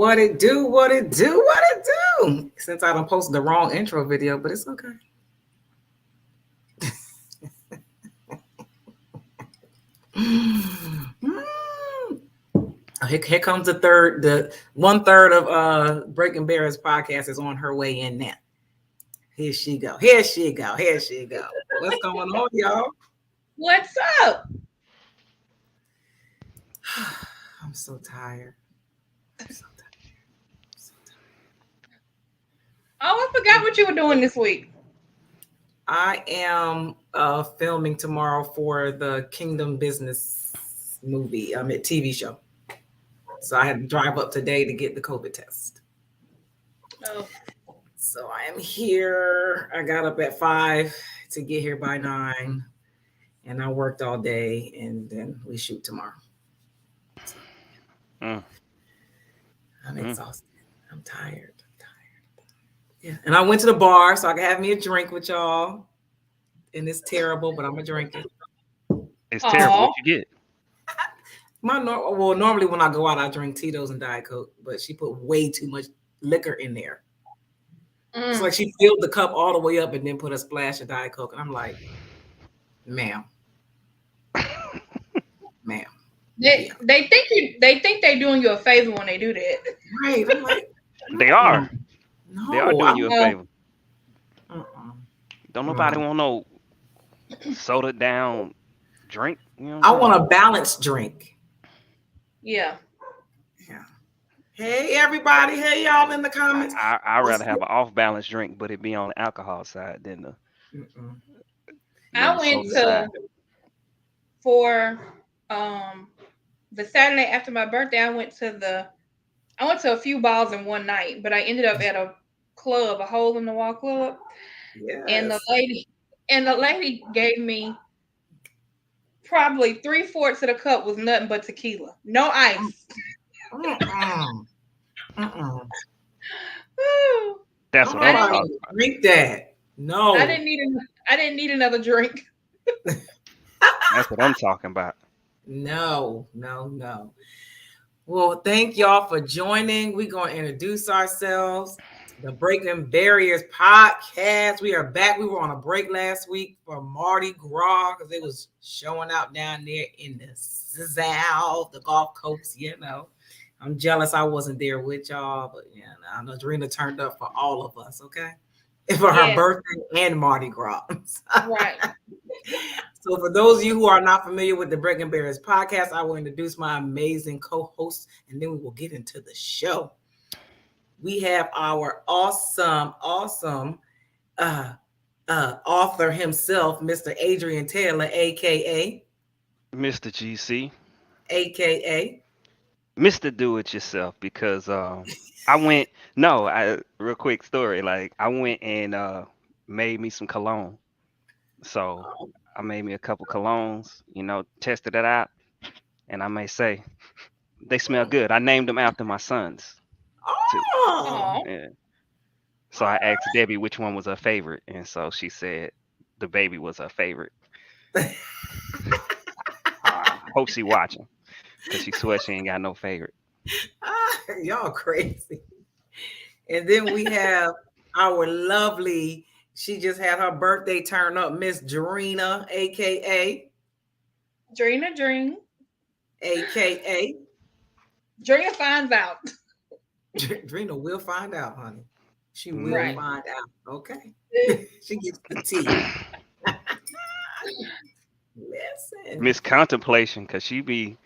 What it do? What it do? What it do? Since I done posted the wrong intro video, but it's okay. Here comes the 1/3 of Breaking Barriers podcast is on her way in now. Here she go. Here she go. Here she go. What's going on, y'all? What's up? I'm so tired. Oh, I forgot what you were doing this week. I am filming tomorrow for the Kingdom Business movie, TV show. So I had to drive up today to get the COVID test. Oh. So I am here. I got up at 5 to get here by 9. And I worked all day, and then we shoot tomorrow. So, I'm exhausted. I'm tired. Yeah. And I went to the bar so I could have me a drink with y'all. And it's terrible, but I'm going to drink it. It's terrible. What you get? Normally when I go out, I drink Tito's and Diet Coke, but she put way too much liquor in there. It's like she filled the cup all the way up and then put a splash of Diet Coke. And I'm like, ma'am. They think they're doing you a favor when they do that. Right. I'm like, they are. No, they are doing you a favor. Don't nobody want no soda down drink. You know I want a balanced drink. Yeah. Hey everybody. Hey y'all in the comments. I'd rather have an off balance drink, but it be on the alcohol side than the. I went to for the Saturday after my birthday. I went to a few balls in one night, but I ended up at a club, a hole in the wall club. Yes. And the lady gave me probably 3/4 of the cup was nothing but tequila, no ice. That's what I'm talking about. Drink that. No, I didn't need another drink. That's what I'm talking about. No. Well, thank y'all for joining. We're going to introduce ourselves. The Breaking Barriers podcast. We are back. We were on a break last week for Mardi Gras because it was showing out down there in the South, the Gulf Coast, I'm jealous I wasn't there with y'all, but I know Drena turned up for all of us, okay? For her birthday and Mardi Gras. Right. So for those of you who are not familiar with the Breaking Barriers podcast, I will introduce my amazing co-host, and then we will get into the show. We have our awesome author himself, Mr. Adrian Taylor, a.k.a. Mr. GC. A.k.a. Mr. Do It Yourself, because real quick story. Like, I went and made me some cologne. So I made me a couple colognes, tested it out. And I may say, they smell good. I named them after my sons. Oh. Yeah. So I asked Debbie which one was her favorite, and so she said the baby was her favorite. Hope she watching, because she swears she ain't got no favorite. Y'all crazy. And then we have our lovely, she just had her birthday turn up, Miss Drena, a.k.a. Drena Dreen. A.k.a. Drena finds out. Drena will find out, honey. She will find out. Okay. She gets the tea. Listen. Miss Contemplation, because she be,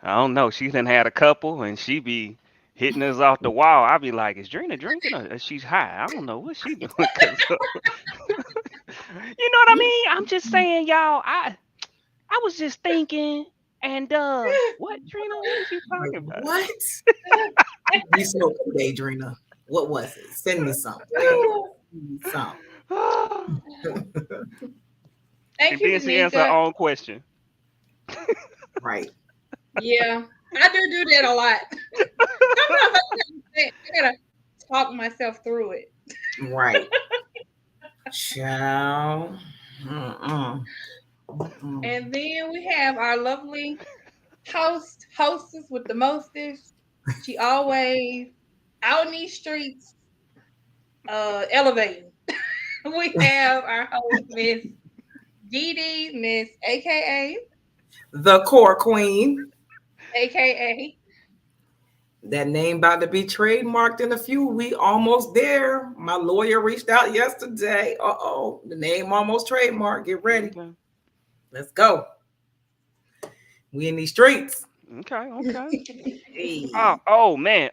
I don't know, she done had a couple and she be hitting us off the wall. I be like, is Drena drinking or she's high? I don't know what she doing. You know what I mean? I'm just saying, y'all, I was just thinking. And what, Drena? What is you talking about? What? You smoked today, Drena. What was it? Send me some. Thank you. Then she answered her own question. Right. Yeah, I do that a lot. Sometimes I gotta talk myself through it. Right. Ciao. And then we have our lovely hostess with the mostest. She always out in these streets, elevating. We have our host, Miss Dee, Miss AKA, The core queen. AKA. That name about to be trademarked in a few. We almost there. My lawyer reached out yesterday. Uh-oh. The name almost trademarked. Get ready. Okay. Let's go. We in these streets. Okay. Hey. Oh man.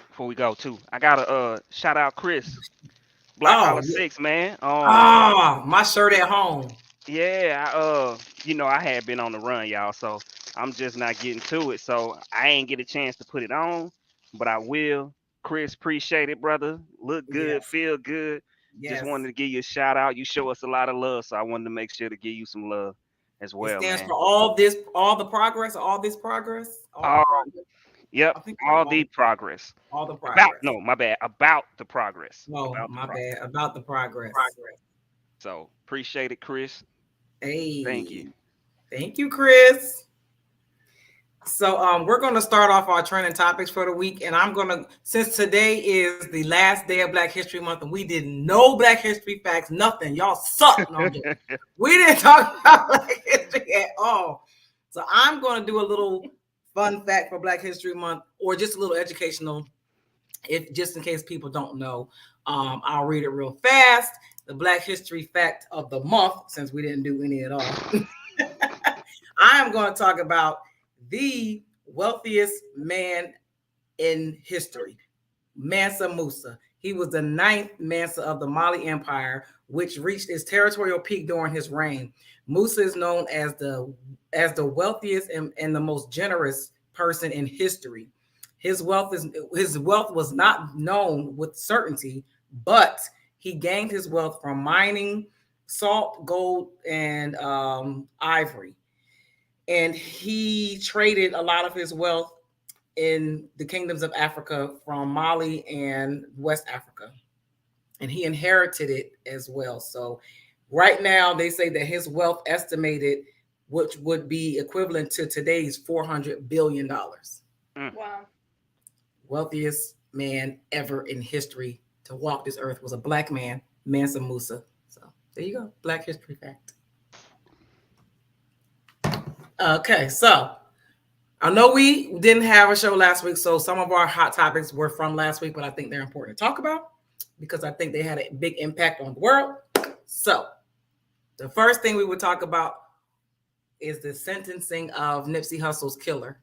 Before we go too, I gotta shout out Chris. Black Oh, Collar yeah. 6, man. My shirt at home. Yeah, I had been on the run, y'all, so I'm just not getting to it. So I ain't get a chance to put it on, but I will. Chris, appreciate it, brother. Look good, Yes. feel good. Just Yes. wanted to give you a shout out. You show us a lot of love, so I wanted to make sure to give you some love as It well, stands man. for all this, all the progress, all this progress, all the All, progress. yep, I think all the progress. all the About progress. no, my bad. About the progress. No, About the my progress. bad. About the progress. So appreciate it, Chris. Thank you. Hey, thank you, Chris. So we're going to start off our trending topics for the week, and I'm going to, since today is the last day of Black History Month, and we did no Black History facts, nothing. Y'all suck. No, I'm joking. We didn't talk about Black History at all. So I'm going to do a little fun fact for Black History Month, or just a little educational, if just in case people don't know. I'll read it real fast. The Black History fact of the month, since we didn't do any at all. I am going to talk about the wealthiest man in history, Mansa Musa. He was the 9th Mansa of the Mali Empire, which reached its territorial peak during his reign. Musa is known as the wealthiest and the most generous person in history. His wealth was not known with certainty, but he gained his wealth from mining salt, gold, and ivory. And he traded a lot of his wealth in the kingdoms of Africa from Mali and West Africa. And he inherited it as well. So right now they say that his wealth estimated, which would be equivalent to today's $400 billion. Wow. Wealthiest man ever in history to walk this earth was a black man, Mansa Musa. So there you go. Black history fact. Okay, so I know we didn't have a show last week, so some of our hot topics were from last week, but I think they're important to talk about because I think they had a big impact on the world. So the first thing we would talk about is the sentencing of Nipsey Hussle's killer.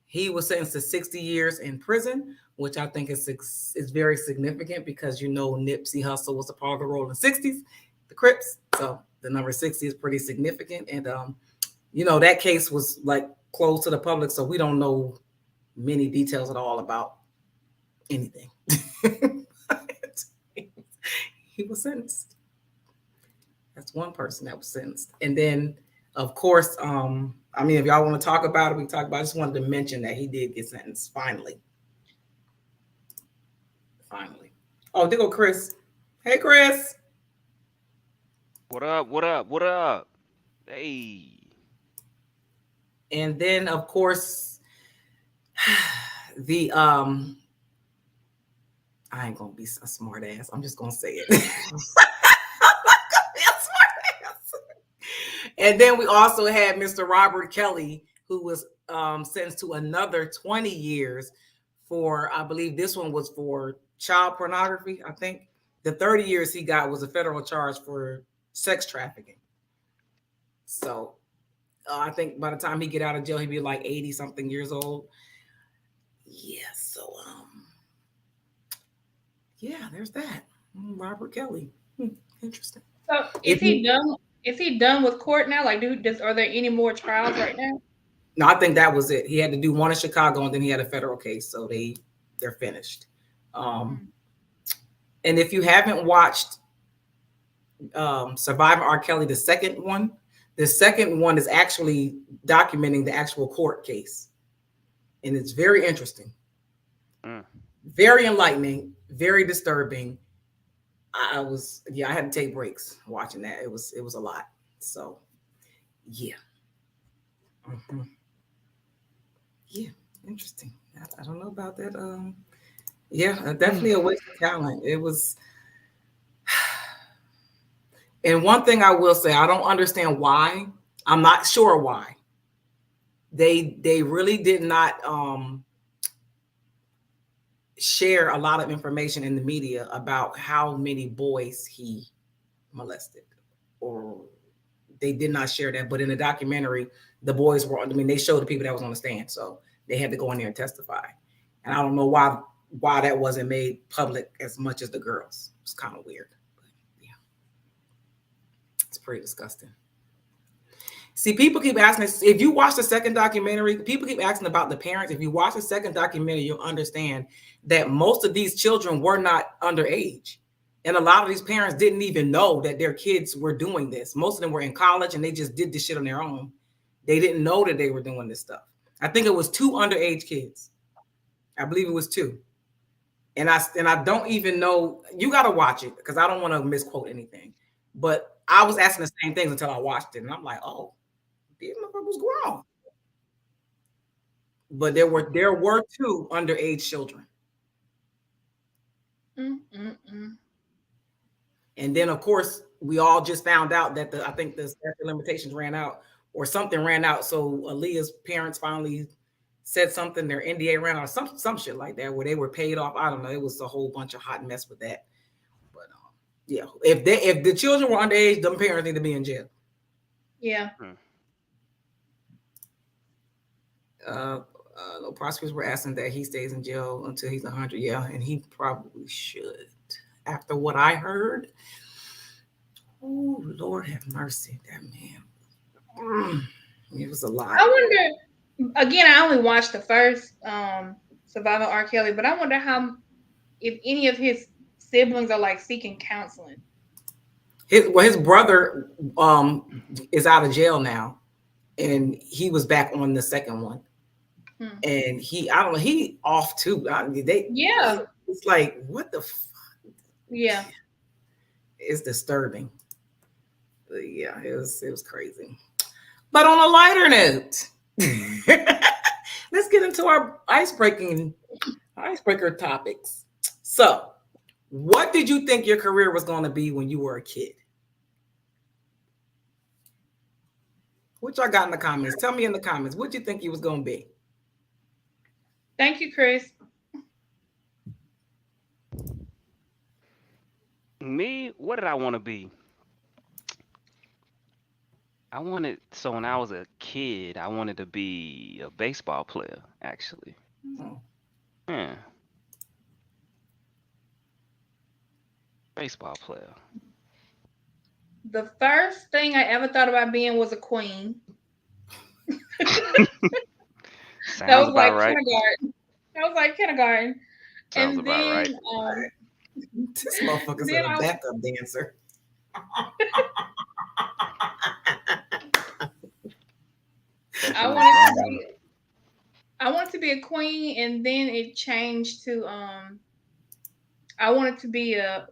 He was sentenced to 60 years in prison, which I think is very significant because Nipsey Hussle was a part of the Rolling 60s, the Crips. So the number 60 is pretty significant. And that case was like closed to the public, so we don't know many details at all about anything. He was sentenced. That's one person that was sentenced. And then, of course, if y'all want to talk about it, we can talk about it. I just wanted to mention that he did get sentenced finally. Oh, there go Chris. Hey, Chris. What up? Hey. And then, of course, the I ain't gonna be a smart ass. I'm just gonna say it. I'm not gonna be a smart ass. And then we also had Mr. Robert Kelly, who was sentenced to another 20 years for, I believe this one was for child pornography. I think the 30 years he got was a federal charge for sex trafficking. So I think by the time he get out of jail, he'd be like 80 something years old. Yeah. So, yeah, there's that. Robert Kelly. Interesting. So is he done? Is he done with court now? Like, are there any more trials right now? No, I think that was it. He had to do one in Chicago, and then he had a federal case, so they're finished. And if you haven't watched Surviving R. Kelly, the second one is actually documenting the actual court case, and it's very interesting, very enlightening, very disturbing. I had to take breaks watching that. It was a lot. So, yeah. Mm-hmm. Yeah, interesting. I don't know about that. Yeah, definitely a waste of talent. It was. And one thing I will say, I don't understand why. I'm not sure why. They really did not share a lot of information in the media about how many boys he molested, or they did not share that. But in the documentary, the boys were, I mean, they showed the people that was on the stand, so they had to go in there and testify. And I don't know why that wasn't made public as much as the girls. It's kind of weird. But yeah, it's pretty disgusting. See, people keep asking, if you watch the second documentary, people keep asking about the parents. If you watch the second documentary, you'll understand that most of these children were not underage. And a lot of these parents didn't even know that their kids were doing this. Most of them were in college and they just did this shit on their own. They didn't know that they were doing this stuff. I think it was 2 underage kids. I believe it was 2. And I don't even know. You got to watch it because I don't want to misquote anything. But I was asking the same things until I watched it. And I'm like, oh, these motherfuckers was grown. But there were 2 underage children. And then, of course, we all just found out that I think the statute of limitations ran out or something ran out. So Aaliyah's parents finally said something, their NDA ran out, some shit like that, where they were paid off. I don't know. It was a whole bunch of hot mess with that. But yeah, if the children were underage, them parents need to be in jail. Yeah. No, prosecutors were asking that he stays in jail until he's 100. Yeah, and he probably should. After what I heard, oh Lord have mercy, that man. It was a lot. I wonder. Again, I only watched the first Surviving R. Kelly, but I wonder if any of his siblings are like seeking counseling. His brother is out of jail now, and he was back on the second one. And I don't know, he off too. It's like, what the fuck? Yeah, it's disturbing. But yeah, it was crazy. But on a lighter note, let's get into our icebreaker topics. So, what did you think your career was going to be when you were a kid? What y'all got in the comments? Tell me in the comments. What you think you was going to be? Thank you, Chris. Me, what did I want to be? So when I was a kid, I wanted to be a baseball player, actually. Yeah. Baseball player. The first thing I ever thought about being was a queen. That was like right. Kindergarten. That was like kindergarten. Sounds and about then, right. This motherfucker's a backup dancer. I wanted to be a queen, and then it changed to I wanted to be a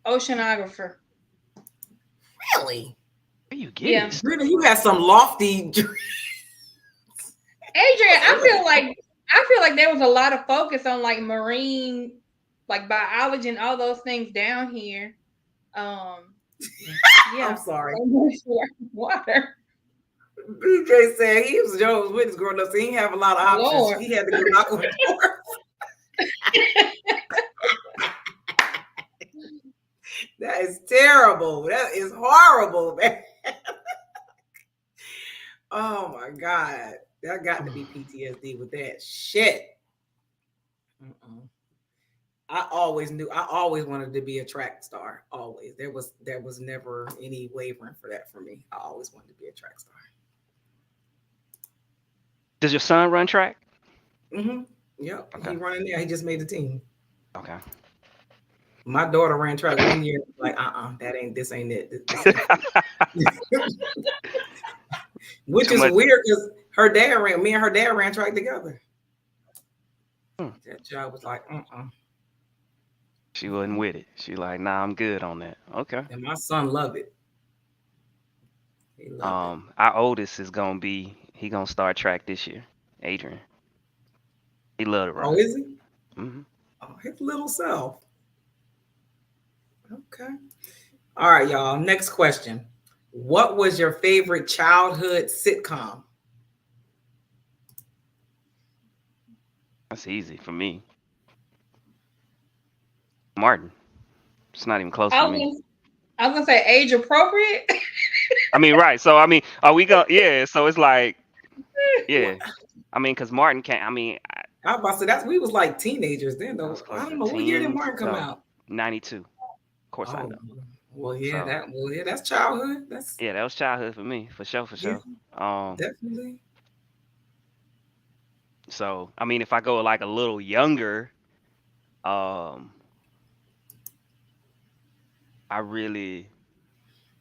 oceanographer. Really? Where you get? Yeah, Drena, you had some lofty. Adrian, I feel like there was a lot of focus on like marine, like biology and all those things down here. Yeah, I'm sorry. Water. BJ said he was Joe's witness growing up, so he didn't have a lot of options. Lord. He had to go knock on the door. That is terrible. That is horrible, man. Oh my God. That got to be PTSD with that shit. I always wanted to be a track star. Always. There was never any wavering for that for me. I always wanted to be a track star. Does your son run track? Yep. Okay. He running there. He just made the team. Okay. My daughter ran track 1 year. Like, this ain't it. Which is weird because me and her dad ran track together. That job was like, She wasn't with it. She like, nah, I'm good on that. Okay. And my son loved it. Our oldest is he gonna start track this year. Adrian. He loved it, right? Oh, is he? Mm-hmm. his little self. Okay. All right, y'all. Next question. What was your favorite childhood sitcom? That's easy for me. Martin. It's not even close for me. I was gonna say age appropriate. I mean, right. So I mean, are we going? Yeah. So it's like, yeah. I mean, because Martin can't. I mean, I was about to say we was like teenagers then, though. was close I to don't know what year did 10, Martin come so out. 92. Of course I know. Well, yeah, that's childhood. That was childhood for me, for sure. Definitely. So I mean, if I go like a little younger, I really,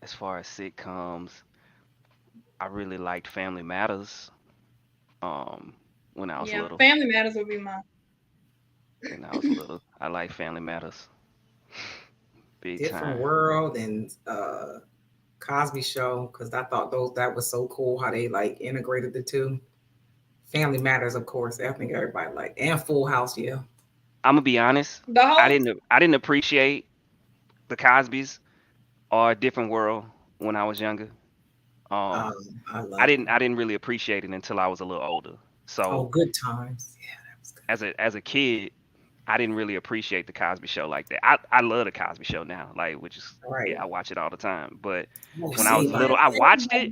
as far as sitcoms, I really liked Family Matters. When I was little. Family Matters would be mine. When I was little, I liked Family Matters. Big Different time. World and Cosby Show, because I thought that was so cool how they like integrated the two. Family Matters, of course. I think everybody liked, and Full House. Yeah. I'm gonna be honest. I didn't appreciate the Cosbys or Different World when I was younger. I didn't really appreciate it until I was a little older. So Good Times. Yeah, that was good. As a kid, I didn't really appreciate the Cosby Show like that. I love the Cosby Show now, like, which is right. I watch it all the time. But when I was little, I watched it.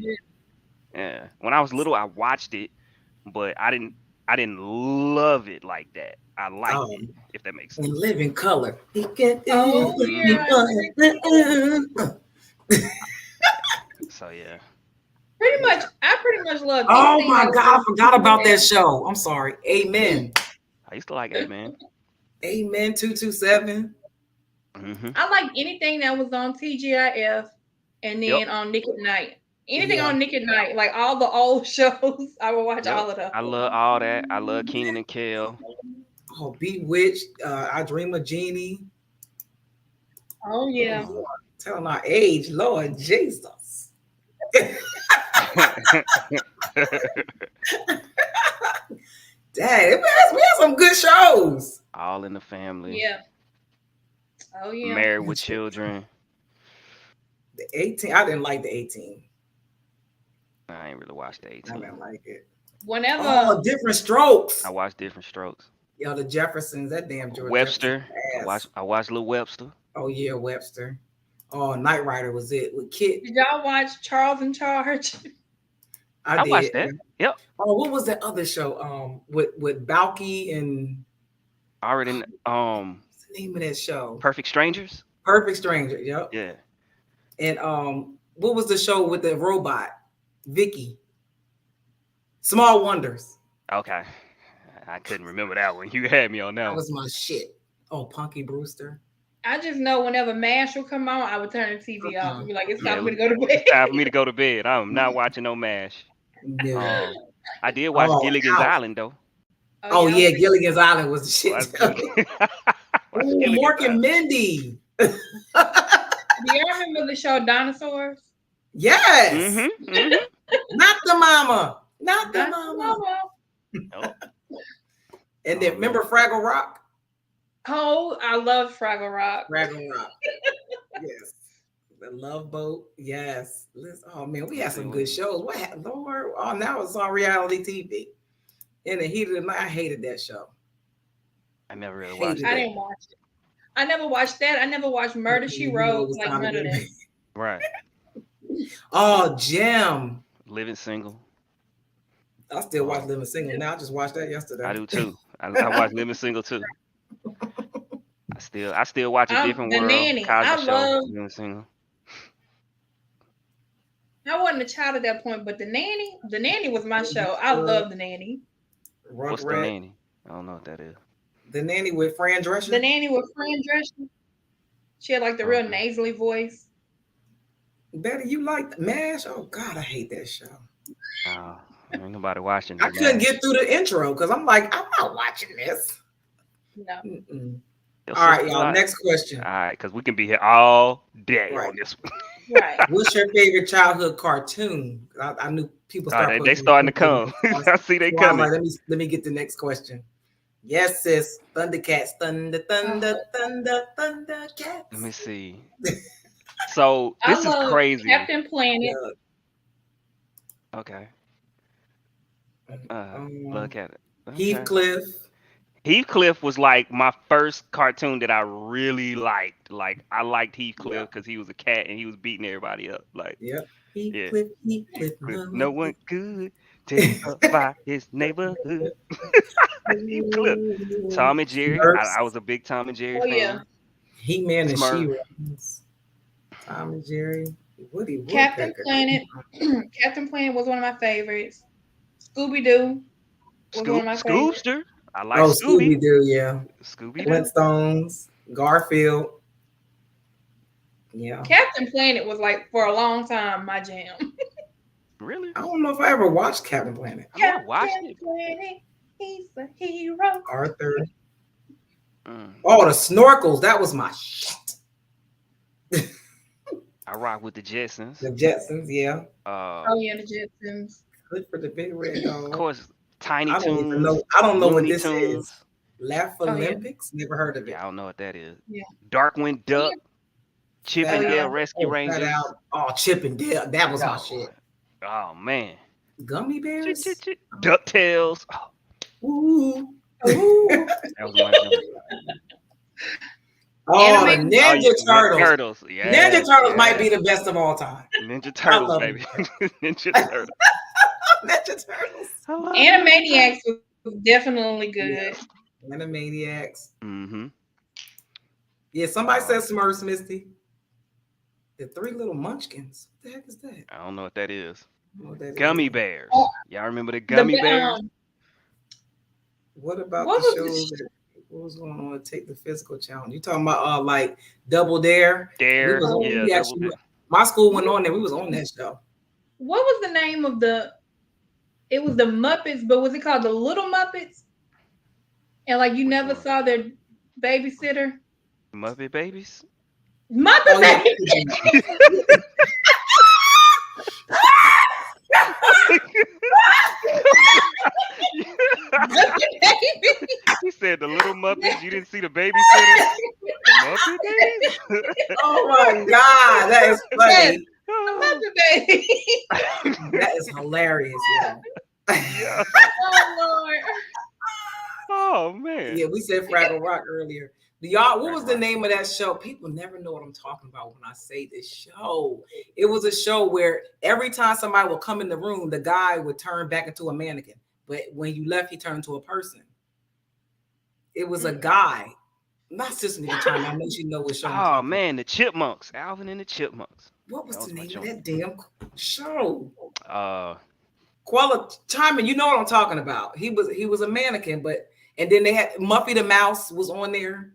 Yeah, when I was little, I watched it, but I didn't love it like that. I liked it, if that makes sense. In Living Color. So yeah. I pretty much love. Oh my God, I forgot about that show. I'm sorry. Amen. I used to like Amen. Amen 227. Mm-hmm. I like anything that was on TGIF and then on Nick at Night. Anything on Nick at Night, like all the old shows, I will watch all of them. I love all that. I love Kenan and Kel. Oh, Bewitched, I Dream of Jeannie. Oh yeah. Oh, telling our age, Lord Jesus. Dang, we had some good shows. All in the Family. Yeah. Oh yeah. Married with Children. The 18. I didn't like the 18. I ain't really watched the 18. I didn't like it. Whenever Different Strokes. I watched Different Strokes. Yo, the Jeffersons, that damn George Webster. I watched Little Webster. Oh yeah, Webster. Oh, Knight Rider was it with Kit. Did y'all watch Charles in Charge? I did. Watched that. Yep. Oh, what was that other show? With Balky and already what's the name of that show? Perfect Strangers. Perfect Stranger. Yep. Yeah. And what was the show with the robot? Vicky. Small Wonders. Okay. I couldn't remember that one. You had me on that. That was my shit. Oh, Punky Brewster. I just know whenever MASH would come on, I would turn the TV off and be like, it's time for me to go to bed. It's time for me to go to bed. I'm not watching no MASH. No. I did watch Gilligan's Island, though. Oh yeah, Gilligan's Island was the shit. Mork and Mindy. Do you remember the show Dinosaurs? Yes. Mm-hmm, mm-hmm. Not the mama. Not the mama. Nope. And then remember Fraggle Rock? Oh, I love Fraggle Rock. Fraggle Rock. Yes. The Love Boat. Yes. Oh man, we had some good shows. What happened, Lord? Oh, now it's on reality TV. In the heat of the night, I hated that show. I never really watched it. I didn't watch it. I never watched that. I never watched Murder, She Wrote. Like none of that. Right. Oh, Jim. Living Single. I still watch Living Single now. I just watched that yesterday. I do too. I watch Living Single too. I still watch A Different World. Nanny. Cosby Show. Living Single. I wasn't a child at that point, but the nanny was my show. I love The Nanny. What's The Nanny? I don't know what that is. The Nanny with Fran Drescher. The Nanny with Fran Drescher. She had like the real nasally voice. Betty, you like MASH? Oh God, I hate that show. Ain't nobody watching. I couldn't get through the intro because I'm like, I'm not watching this. No. All right, y'all. Next question. All right, because we can be here all day on this one. Right. What's your favorite childhood cartoon? I knew people started. They starting to come. I see they coming. Like, let me get the next question. Yes, sis. Thundercats. Thundercats. Let me see. So this is crazy. Captain Planet. Okay. Look at it. Okay. Heathcliff. Heathcliff was like my first cartoon that I really liked. Like I liked Heathcliff because he was a cat and he was beating everybody up. Like Heathcliff, no one could terrify his neighborhood. Heathcliff. Tom and Jerry. I was a big Tom and Jerry fan. Yeah. He-Man and She-Ra. Tom and Jerry. Woody Captain Planet. Captain Planet was one of my favorites. Scooby-Doo was one of my favorites. Scoobster. I like Scooby. Scooby-Doo, yeah. Scooby-Doo. Flintstones. Garfield. Yeah. Captain Planet was like for a long time my jam. Really? I don't know if I ever watched Captain Planet. Captain Planet, he's a hero. Arthur. Oh, the snorkels. That was my shit. I rock with the Jetsons. The Jetsons, yeah. Oh yeah, the Jetsons. Good for the big red dog. Of course, Tiny Toons. I don't know what this Tunes. is. Laugh Olympics? Never heard of it. Yeah, I don't know what that is. Yeah. Darkwing Duck. Chip and Dale Rescue Rangers. Oh, Chip and Dale. That was my shit. Oh, man. Gummy bears? DuckTales. Ooh. That was my jam. Oh, the Ninja Turtles. Yeah, Ninja Turtles might be the best of all time. Ninja Turtles, baby. Ninja Turtles. Ninja Turtles. Animaniacs was definitely good. Yeah. Animaniacs. Mm-hmm. Yeah, somebody said Smurfs, Misty. The Three Little Munchkins. What the heck is that? I don't know what that is. Gummy Bears. Y'all remember the Gummy Bears? What about the shows that what was going on to take the physical challenge? You talking about like Double Dare? Dare, my school went on there. We was on that show. What was the name of it was the Muppets, but was it called the Little Muppets? And like you never saw their babysitter? Muppet Babies? Muppet Babies! He said the Little Muppets. You didn't see the babysitter? Muppet Babies? Oh my God, that is funny. Muppet Babies. That is hilarious, yeah. Oh Lord. Oh man. Yeah, we said Fraggle Rock earlier. Y'all, what was the name of that show? People never know what I'm talking about when I say this show. It was a show where every time somebody would come in the room, the guy would turn back into a mannequin. But when you left, he turned into a person. It was a guy. My sister need to turn. I know she know what show. Oh man, the Chipmunks. Alvin and the Chipmunks. What was the name of that damn show? Chime, you know what I'm talking about. He was a mannequin, and then they had Muffy the Mouse was on there.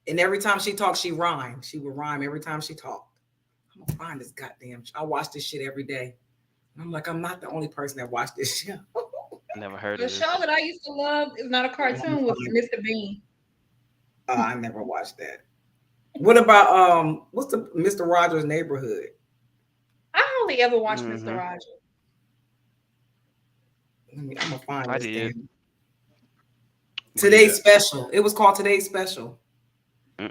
And every time she talked, she rhymed. She would rhyme every time she talked. I'm gonna find this goddamn show. I watch this shit every day. And I'm like, I'm not the only person that watched this show. Never heard of it. The show that I used to love is not a cartoon, was Mr. Bean. I never watched that. What about what's the Mr. Rogers' Neighborhood? I only ever watched Mr. Rogers. I'm gonna find I this did. thing. Today's Special. It was called Today's Special.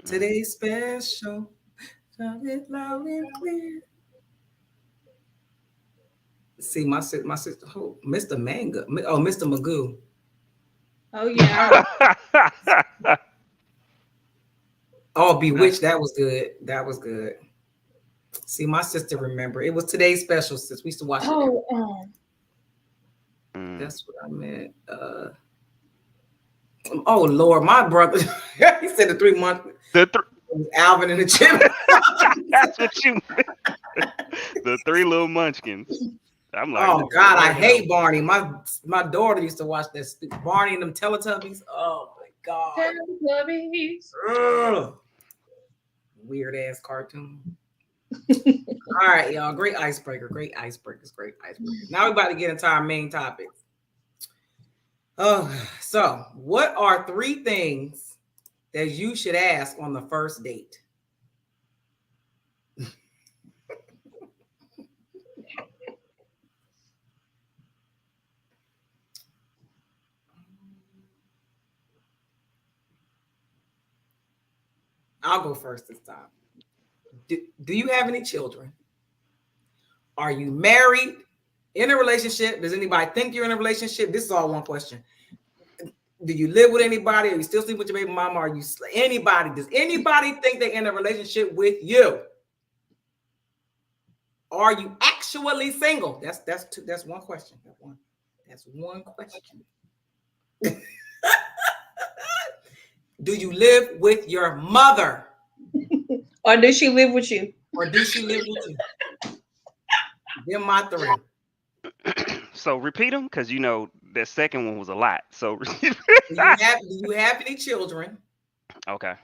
Today's Special. Sound it loud and clear. See, my sister, Mr. Manga. Oh, Mr. Magoo. Oh yeah. Oh, Bewitched. That was good. That was good. See, my sister remember. It was Today's Special, since we used to watch it. That's what I meant. Oh Lord, my brother. He said the 3 months. Alvin and the Chip. That's what you meant. The Three Little Munchkins. I'm like, oh God, I hate Barney. My daughter used to watch that Barney and them Teletubbies. Oh my God. Teletubbies. Weird ass cartoon. All right, y'all. Great icebreaker. Great icebreakers. Great icebreakers. Now we're about to get into our main topic. So what are 3 things that you should ask on the first date? I'll go first this time. Do you have any children? Are you married? In a relationship? Does anybody think you're in a relationship? This is all one question. Do you live with anybody? Are you still sleeping with your baby mama? Are you anybody? Does anybody think they're in a relationship with you? Are you actually single? That's one question. That's one question. Do you live with your mother? Or does she live with you? Or does she live with you? Them my three. So repeat them, because that second one was a lot. So do you have any children? Okay.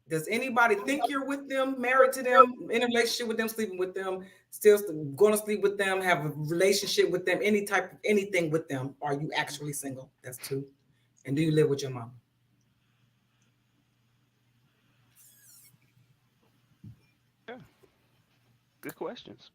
Does anybody think you're with them, married to them, in a relationship with them, sleeping with them, still going to sleep with them, have a relationship with them, anything with them? Are you actually single? That's two. And do you live with your mom? Yeah. Good questions.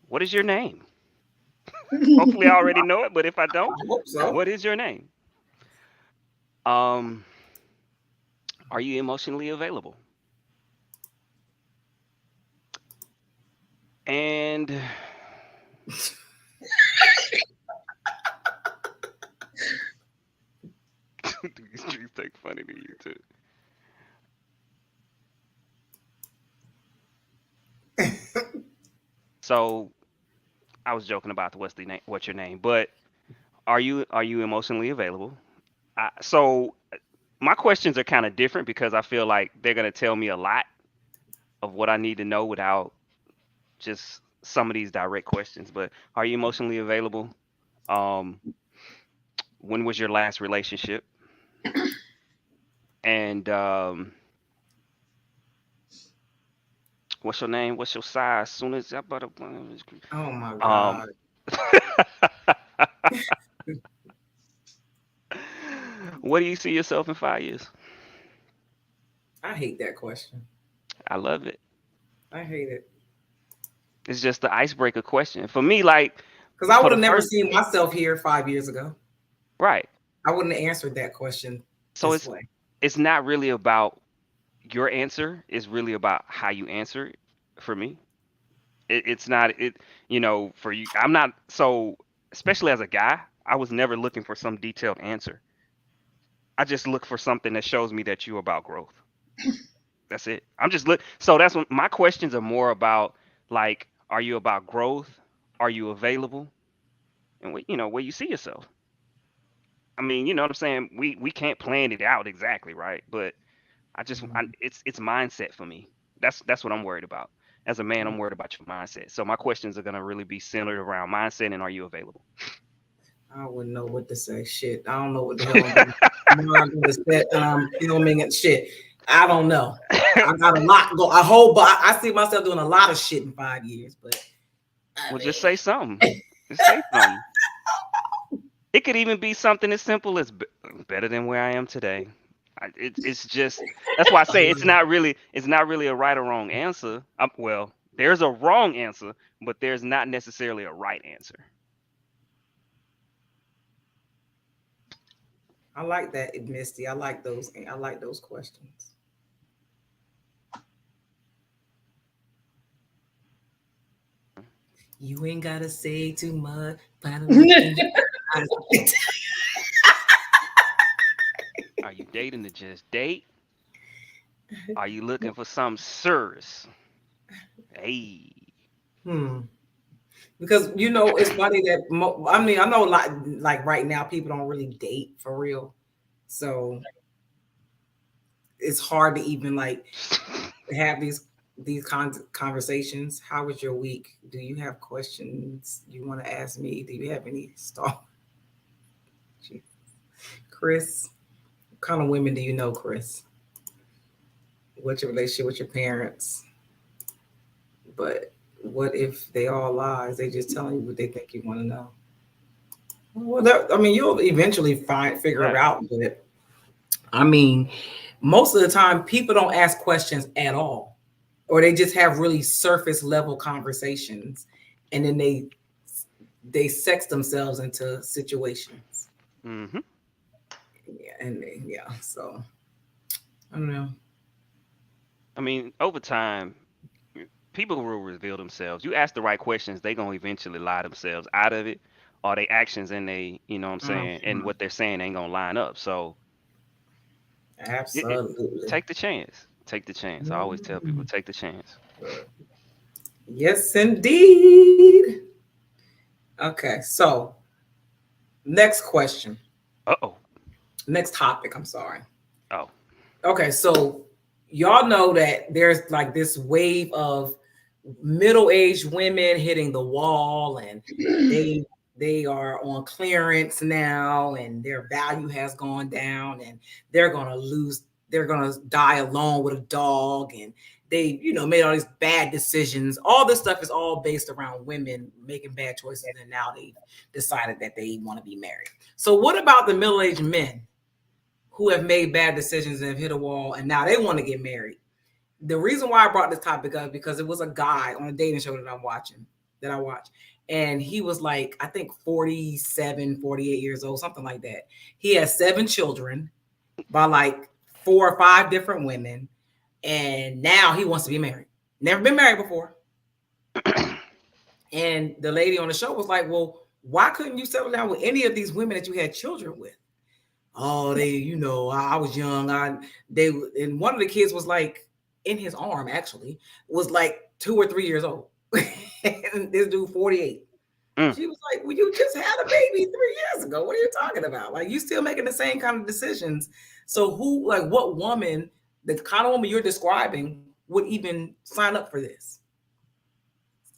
What is your name? Hopefully I already know it, but if I don't, I hope so. What is your name? Are you emotionally available? And do these streets take funny to you too? So I was joking about what's your name, but are you emotionally available? So my questions are kind of different because I feel like they're gonna tell me a lot of what I need to know without just some of these direct questions. But are you emotionally available? When was your last relationship? And what's your name? What's your size? Soon as I better. Oh my God. What do you see yourself in 5 years? I hate that question. I love it. I hate it. It's just the icebreaker question for me. Like, because I would have never seen myself here 5 years ago. Right. I wouldn't have answered that question. So it's not really about your answer. It's really about how you answer it. For me, it's not for you. I'm not so, especially as a guy, I was never looking for some detailed answer. I just look for something that shows me that you're about growth. That's it. I'm just so that's what my questions are more about. Like, are you about growth? Are you available? And where you see yourself. I mean, you know what I'm saying? We can't plan it out exactly, right? But it's mindset for me. That's what I'm worried about. As a man, I'm worried about your mindset. So my questions are gonna really be centered around mindset and are you available? I wouldn't know what to say. Shit, I don't know what the hell I'm going to say. Filming and shit. I don't know. I got a lot go. I see myself doing a lot of shit in 5 years. But just say something. Just say something. It could even be something as simple as better than where I am today. It's just that's why I say it's not really a right or wrong answer. Well, there's a wrong answer, but there's not necessarily a right answer. I like that, Misty. I like those questions. You ain't gotta say too much. Are you dating to just date? Are you looking for some serious? Hey. Because it's funny that I know a lot. Like right now, people don't really date for real, so it's hard to even like have these conversations. How was your week? Do you have questions you want to ask me? Do you have any stuff? Chris, what kind of women do you know, Chris? What's your relationship with your parents? But what if they all lies? They just telling you what they think you want to know. Well, I mean, you'll eventually figure it Right. out. But I mean, most of the time, people don't ask questions at all, or they just have really surface level conversations, and then they sex themselves into situations. Mm-hmm. Yeah, and yeah, so I don't know. I mean, over time, people will reveal themselves. You ask the right questions, they gonna eventually lie themselves out of it, or their actions and they, you know what I'm saying, and Mhm. what they're saying ain't gonna line up. So Absolutely. take the chance. Take the chance. I always tell people, Mhm. take the chance. Yes, indeed. Okay, so next question, Uh-oh. next topic. I'm sorry. Oh. Okay, so y'all know that there's like this wave of middle-aged women hitting the wall, and they they are on clearance now, and their value has gone down, and they're gonna die alone with a dog, and they made all these bad decisions. All this stuff is all based around women making bad choices, and now they've decided that they want to be married. So what about the middle-aged men who have made bad decisions and have hit a wall, and now they want to get married? The reason why I brought this topic up because it was a guy on a dating show that I watch, and he was like, I think 47, 48 years old, something like that. He has 7 children by like 4 or 5 different women, and now he wants to be married. Never been married before. And the lady on the show was like, well, why couldn't you settle down with any of these women that you had children with? Oh, I was young. They and one of the kids was like in his arm, actually, was like 2 or 3 years old. And this dude 48. Mm. She was like, well, you just had a baby 3 years ago. What are you talking about? Like, you still making the same kind of decisions. So what woman, the kind of woman you're describing, would even sign up for this?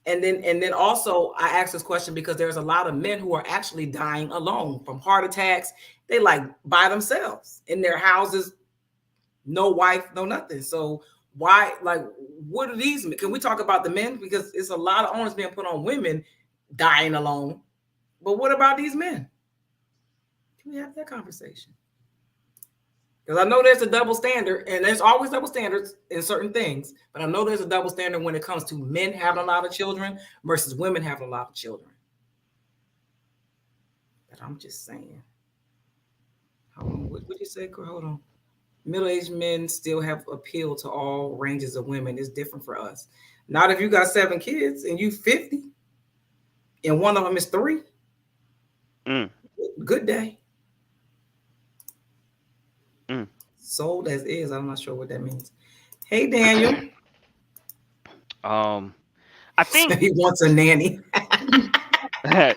And then also I asked this question because there's a lot of men who are actually dying alone from heart attacks. They like by themselves in their houses, no wife, no nothing. So why, like, what are these? Can we talk about the men? Because it's a lot of onus being put on women dying alone. But what about these men? Can we have that conversation? Because I know there's a double standard, and there's always double standards in certain things. But I know there's a double standard when it comes to men having a lot of children versus women having a lot of children. But I'm just saying. Hold on. What did you say? Hold on. Middle-aged men still have appeal to all ranges of women. It's different for us. Not if you got 7 kids and you 50 and one of them is 3. Mm. Good day. Mm. Sold as is. I'm not sure what that means. Hey, Daniel. I think He wants a nanny.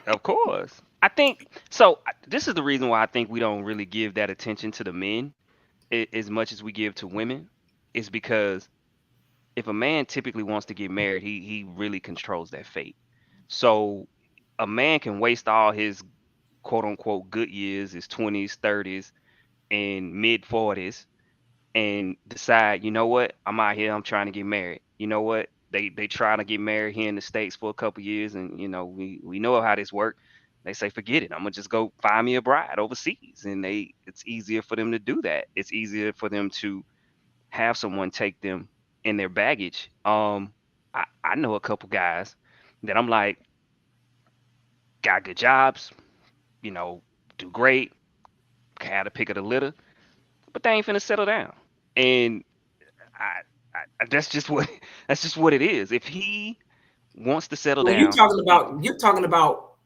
of course. I think so. This is the reason why I think we don't really give that attention to the men as much as we give to women. Is because if a man typically wants to get married, he really controls that fate. So a man can waste all his quote unquote good years, his 20s, 30s, and mid 40s, and decide, you know what, I'm out here, I'm trying to get married. You know what? They try to get married here in the States for a couple years, and we know how this works. They say, forget it. I'm gonna just go find me a bride overseas. And it's easier for them to do that. It's easier for them to have someone take them in their baggage. I know a couple guys that I'm like, got good jobs, you know, do great, had a pick of the litter, but they ain't finna settle down. And I, that's just what that's just what it is. If he wants to settle Well, you're down, talking about you're talking about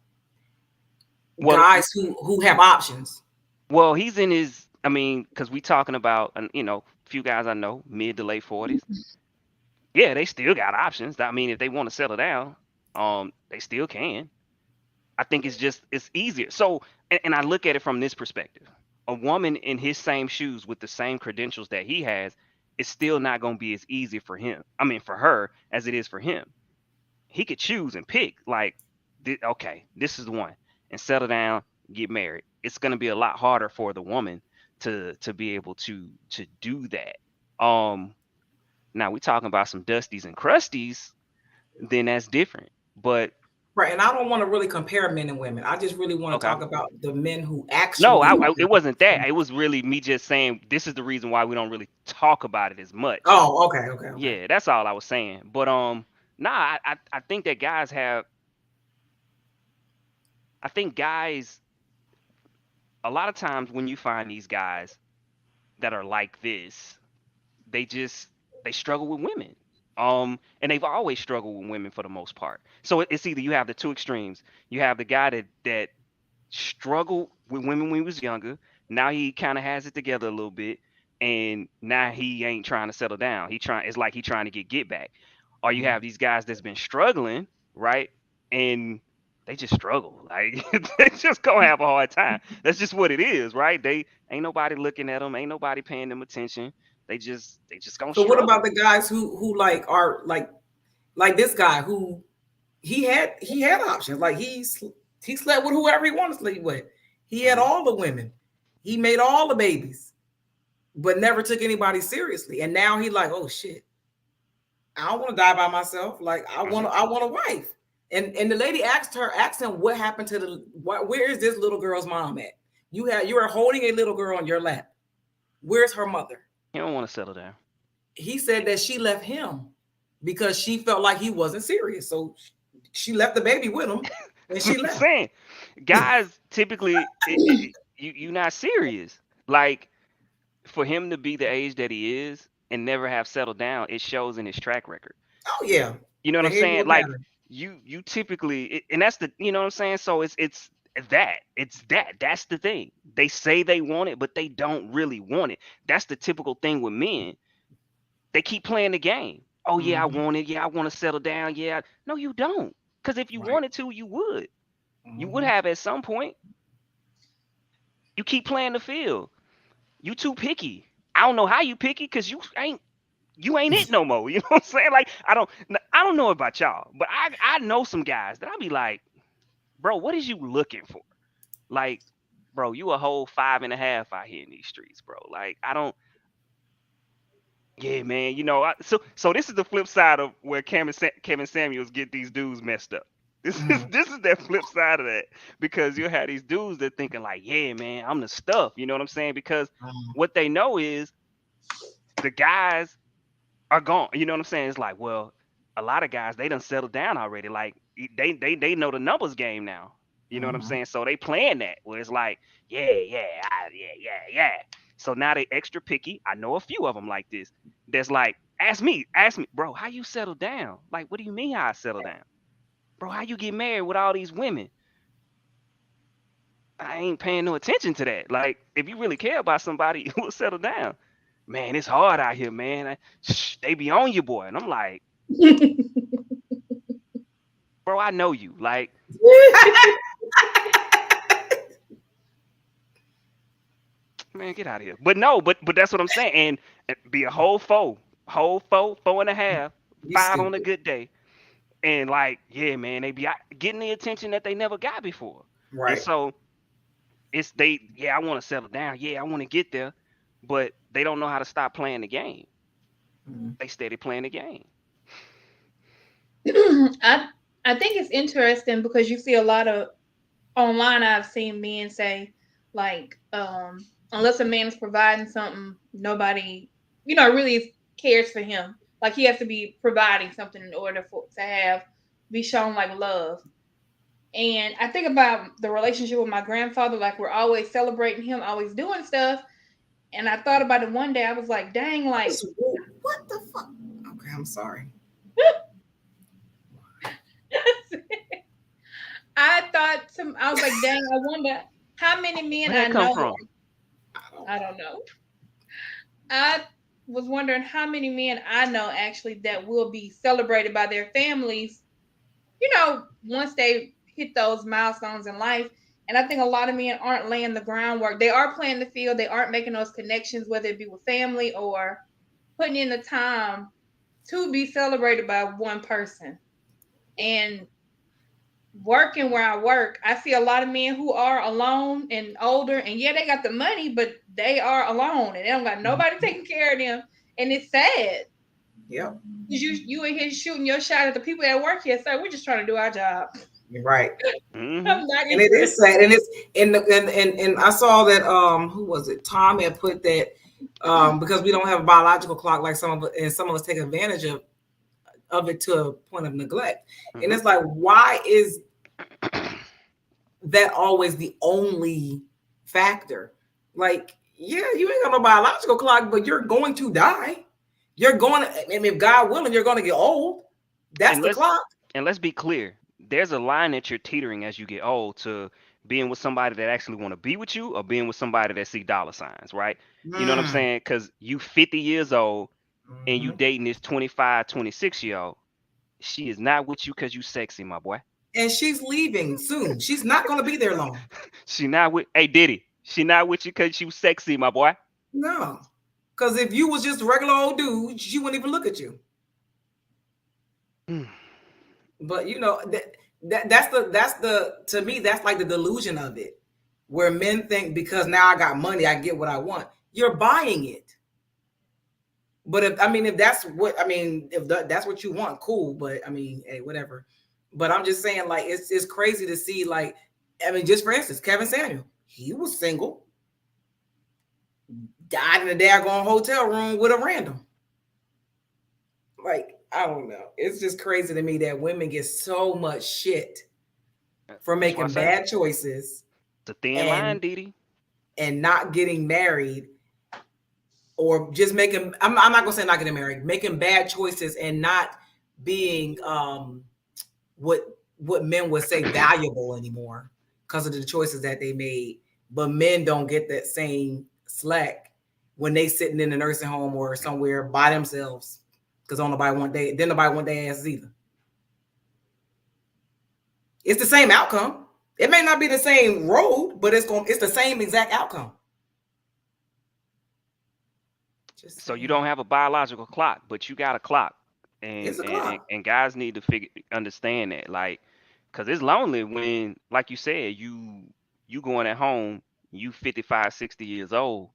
well, guys who have options. he's in his. I mean, because we talking about, few guys I know, mid to late 40s. Yeah, they still got options. I mean, if they want to settle down, they still can. I think it's easier. So, and I look at it from this perspective. A woman in his same shoes with the same credentials that he has is still not going to be as easy for him. I mean, for her as it is for him. He could choose and pick like, okay, this is the one, and settle down, get married. It's going to be a lot harder for the woman to be able to do that. Now we talking about some dusties and crusties, then that's different. But Right, and I don't want to really compare men and women. I just really want to talk about the men who actually. No, it wasn't that. It was really me just saying this is the reason why we don't really talk about it as much. Oh, okay. Yeah, that's all I was saying. But nah, I think that guys have. I think guys. A lot of times when you find these guys that are like this, they struggle with women. And they've always struggled with women for the most part. So it's either you have the two extremes. You have the guy that struggled with women when he was younger. Now he kind of has it together a little bit, and now he ain't trying to settle down. It's like he trying to get back. Or you have these guys that's been struggling, right? And they just struggle. Like they just gonna have a hard time. That's just what it is, right? They ain't nobody looking at them, ain't nobody paying them attention. They just gonna So struggle. what about the guys who like are like this guy who he had options. Like he slept with whoever he wanted to sleep with. He had all the women. He made all the babies, but never took anybody seriously. And now he like, oh shit, I don't want to die by myself. Like I want a wife. And the lady asked him what happened to where is this little girl's mom at? You are holding a little girl on your lap. Where's her mother? He don't want to settle down. He said that she left him because she felt like he wasn't serious. So she left the baby with him and she left. Saying, guys typically you're not serious. Like for him to be the age that he is and never have settled down, it shows in his track record. Oh yeah. You know what I'm saying? Like you typically, and that's the, you know what I'm saying? So it's that's the thing. They say they want it, but they don't really want it. That's the typical thing with men. They keep playing the game. Oh yeah, I want it. Yeah, I want to settle down. Yeah. No, you don't. Because if you wanted to, you would. You would have at some point. You keep playing the field. You too picky. I don't know how you picky because you ain't it no more. You know what I'm saying? Like I don't know about y'all, but I know some guys that I'll be like, bro, what is you looking for? Like, bro, you a whole 5.5 out here in these streets, bro. Like I don't. Yeah, man. You know, so this is the flip side of where Kevin Samuels get these dudes messed up. This is that flip side of that, because you have these dudes that thinking like, yeah, man, I'm the stuff. You know what I'm saying? Because what they know is the guys are gone. You know what I'm saying? It's like, well, a lot of guys, they done settled down already. Like they know the numbers game now. You know what I'm saying? So they playing that where it's like, yeah. So now they extra picky. I know a few of them like this. That's like, ask me, bro, how you settle down? Like, what do you mean how I settle down? Bro, how you get married with all these women? I ain't paying no attention to that. Like, if you really care about somebody, you will settle down. Man, it's hard out here, man. They be on you, boy. And I'm like, bro, I know you. Like, man, get out of here. But no, but that's what I'm saying. And be a whole 4.5, 5 on a good day. And like, yeah, man, they be getting the attention that they never got before. Right. And so I want to settle down. Yeah, I want to get there. But they don't know how to stop playing the game. They steady playing the game. I think it's interesting because you see a lot of online. I've seen men say like, unless a man is providing something, nobody, really cares for him. Like he has to be providing something in order to be shown like love. And I think about the relationship with my grandfather. Like we're always celebrating him, always doing stuff. And I thought about it one day. I was like, dang, like what the fuck? Okay, I'm sorry. I was like, dang, I wonder how many men Where'd that come from? I don't know. I was wondering how many men I know actually that will be celebrated by their families, once they hit those milestones in life. And I think a lot of men aren't laying the groundwork. They are playing the field. They aren't making those connections, whether it be with family or putting in the time to be celebrated by one person. And working where I work, I see a lot of men who are alone and older, and yeah, they got the money, but they are alone and they don't got nobody taking care of them, and it's sad. Yep. You in here shooting your shot at the people that work here, sir. We're just trying to do our job. Right. Mm-hmm. I'm not and it is sad, and it's and I saw that who was it? Tom had put that because we don't have a biological clock like some of us take advantage of it to a point of neglect. Mm-hmm. And it's like, why is that always the only factor? Like, yeah, you ain't got no biological clock, but you're going to die. You're going to, and if God willing, you're going to get old. That's the clock. And let's be clear. There's a line that you're teetering as you get old to being with somebody that actually want to be with you or being with somebody that see dollar signs, right? You know what I'm saying? Because you 50 years old and you dating this 25, 26-year-old. She is not with you because you sexy, my boy. And she's leaving soon. She's not going to be there long. She not with, hey, Diddy, she not with you because you sexy, my boy. No. Because if you was just a regular old dude, she wouldn't even look at you. But you know, that's the to me, that's like the delusion of it, where men think because now I got money, I get what I want. You're buying it. But if that's what you want, cool. But I mean, hey, whatever. But I'm just saying, like, it's crazy to see, like, I mean, just for instance, Kevin Samuel, he was single, died in a daggone hotel room with a random. Like, I don't know. It's just crazy to me that women get so much shit for making bad choices. It's a thin line, Didi. And not getting married, or just making, I'm not going to say not getting married, making bad choices and not being what men would say valuable anymore because of the choices that they made. But men don't get that same slack when they sitting in a nursing home or somewhere by themselves. Because nobody want their asses either. It's the same outcome. It may not be the same road, but it's the same exact outcome. So you don't have a biological clock, but you got a clock. And it's a clock. And guys need to understand that. Like, because it's lonely when, like you said, you going at home, you 55, 60 years old,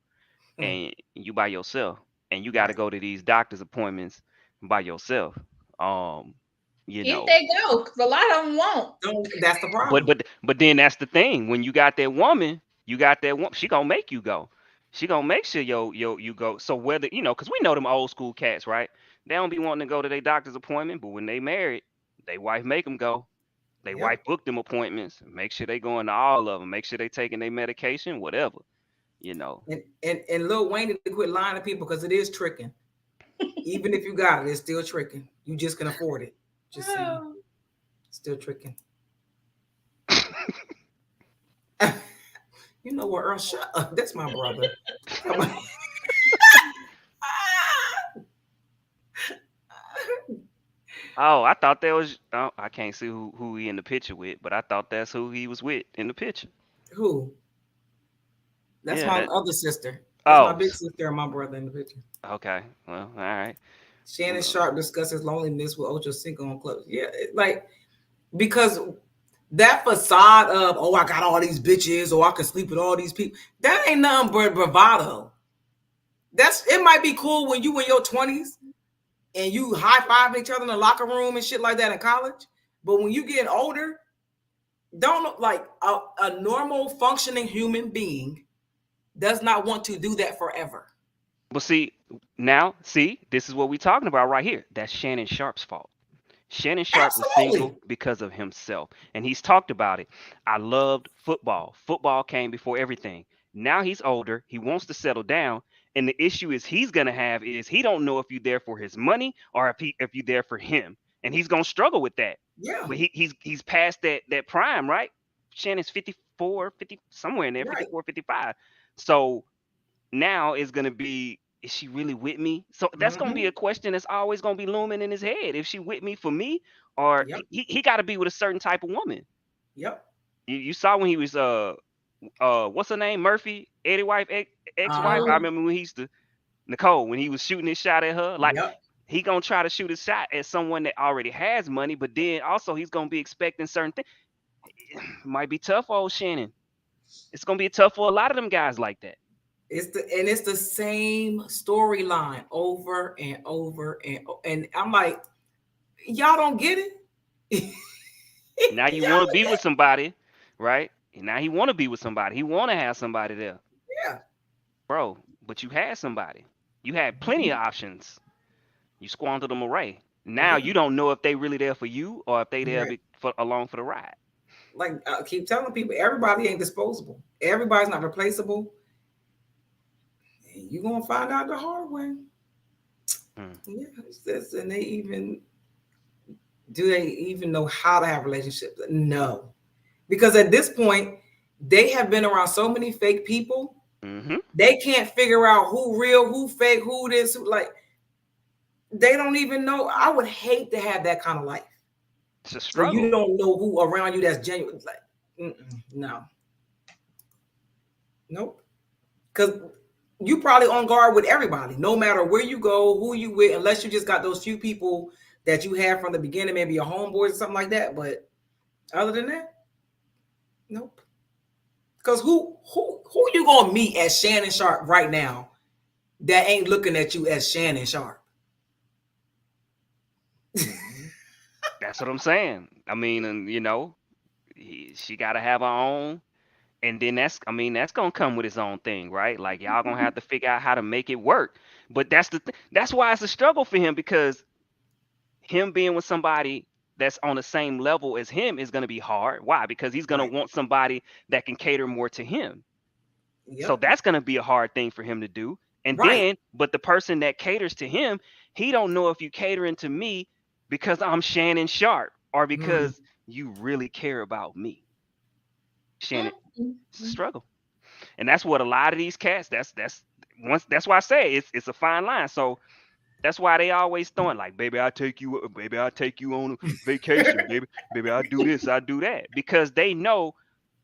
and you by yourself. And you got to go to these doctor's appointments by yourself. You know, if they go, because a lot of them won't. That's the problem. But then that's the thing. When you got that woman, she gonna make you go. She gonna make sure you go. So whether because we know them old school cats, right? They don't be wanting to go to their doctor's appointment, but when they married, they wife make them go. They wife book them appointments. Make sure they going to all of them. Make sure they taking their medication, whatever. And Lil Wayne need to quit lying to people because it is tricking. Even if you got it, it's still tricking. You just can afford it. Just saying. Still tricking. You know what, Earl? Shut up. That's my brother. Oh, I thought that was. Oh, I can't see who he in the picture with, but I thought that's who he was with in the picture. Who? That's my other sister. That's my big sister and my brother in the picture. Okay. Well, all right. Shannon Sharp discusses loneliness with Ocho Cinco on Clubs. Yeah, like, because that facade of, I got all these bitches, or I can sleep with all these people, that ain't nothing but bravado. It might be cool when you in your 20s and you high-fiving each other in the locker room and shit like that in college. But when you getting older, don't look like a normal functioning human being does not want to do that forever. Well, see, this is what we're talking about right here. That's Shannon Sharp's fault. Shannon Sharp was single because of himself. And he's talked about it. I loved football. Football came before everything. Now he's older. He wants to settle down. And the issue he's going to have is he don't know if you're there for his money or if you're there for him. And he's going to struggle with that. Yeah. But he's past that prime, right? Shannon's 54, 50, somewhere in there, right. 54, 55. So now it's going to be, is she really with me? So that's going to be a question that's always going to be looming in his head. If she with me for me, or he got to be with a certain type of woman. Yep. You saw when he was, what's her name? Murphy, Eddie wife, ex-wife. I remember when he used to, Nicole, when he was shooting his shot at her, like he going to try to shoot his shot at someone that already has money, but then also he's going to be expecting certain things. It might be tough for old Shannon. It's going to be tough for a lot of them guys like that. It's the same storyline over and over and I'm like, y'all don't get it. Now you want to be with somebody, right? And now he want to be with somebody. He want to have somebody there. Yeah. Bro, but you had somebody. You had plenty of options. You squandered them away. Now you don't know if they really there for you or if they there along for the ride. Like I keep telling people, everybody ain't disposable. Everybody's not replaceable. You're gonna find out the hard way. Yes, and do they even know how to have relationships? No, because at this point they have been around so many fake people. They can't figure out who real, who fake, who this, who, like they don't even know. I would hate to have that kind of life. It's a struggle. So you don't know who around you that's genuine. Like, no, nope. Because you probably on guard with everybody, no matter where you go, who you with, unless you just got those few people that you have from the beginning, maybe your homeboys or something like that. But other than that, nope. Because who you gonna meet as Shannon Sharp right now that ain't looking at you as Shannon Sharp? That's what I'm saying. I mean, and you know, she got to have her own. And then that's gonna come with its own thing, right? Like y'all gonna have to figure out how to make it work. But that's why it's a struggle for him, because him being with somebody that's on the same level as him is gonna be hard. Why? Because he's gonna want somebody that can cater more to him. So that's gonna be a hard thing for him to do. And then, but the person that caters to him, he don't know if you catering to me because I'm Shannon Sharp or because you really care about me. Shannon, it's a struggle, and that's what a lot of these cats. That's why I say it's a fine line. So that's why they always throwing like, baby, I'll take you on a vacation, baby, I'll do this, I'll do that, because they know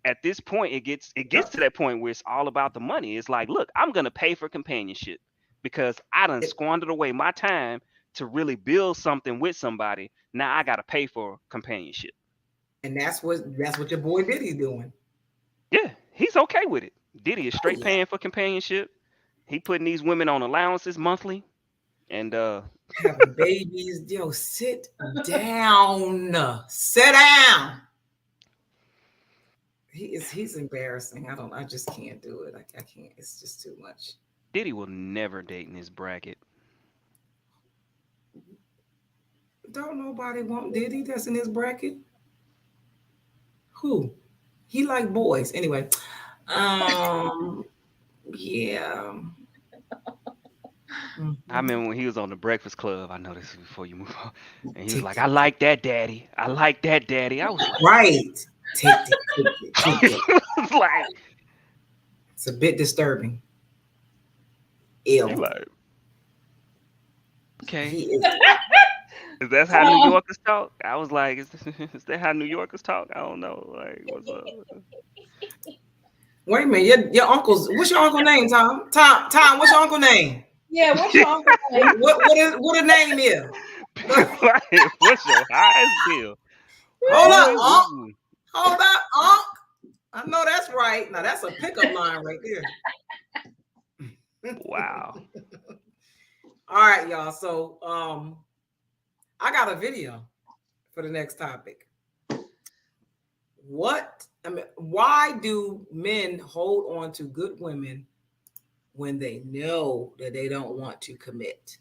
at this point it gets to that point where it's all about the money. It's like, look, I'm gonna pay for companionship because I done squandered away my time to really build something with somebody. Now I gotta pay for companionship, and that's what your boy Diddy's doing. Yeah, he's okay with it. Diddy is straight paying for companionship. He putting these women on allowances monthly, and having babies. Yo, sit down. He's embarrassing. I just can't do it. I can't. It's just too much. Diddy will never date in his bracket. Don't nobody want Diddy that's in his bracket. Who? He like boys. Anyway. Yeah. I remember when he was on the Breakfast Club. I know this is before you move on. And he was like, I like that, daddy. I like that, daddy. I was like, right. Take it. Like, it's a bit disturbing. Ill. Like, okay. Is that how New Yorkers talk? I was like, is that how New Yorkers talk? I don't know. Like, what's up? Wait a minute. Your uncle's, what's your uncle name, Tom? Tom, what's your uncle name? Yeah, what's your uncle name? What a name is? What's your highest bill? Hold up, Unc. I know that's right. Now that's a pickup line right there. Wow. All right, y'all. So I got a video for the next topic. Why do men hold on to good women when they know that they don't want to commit?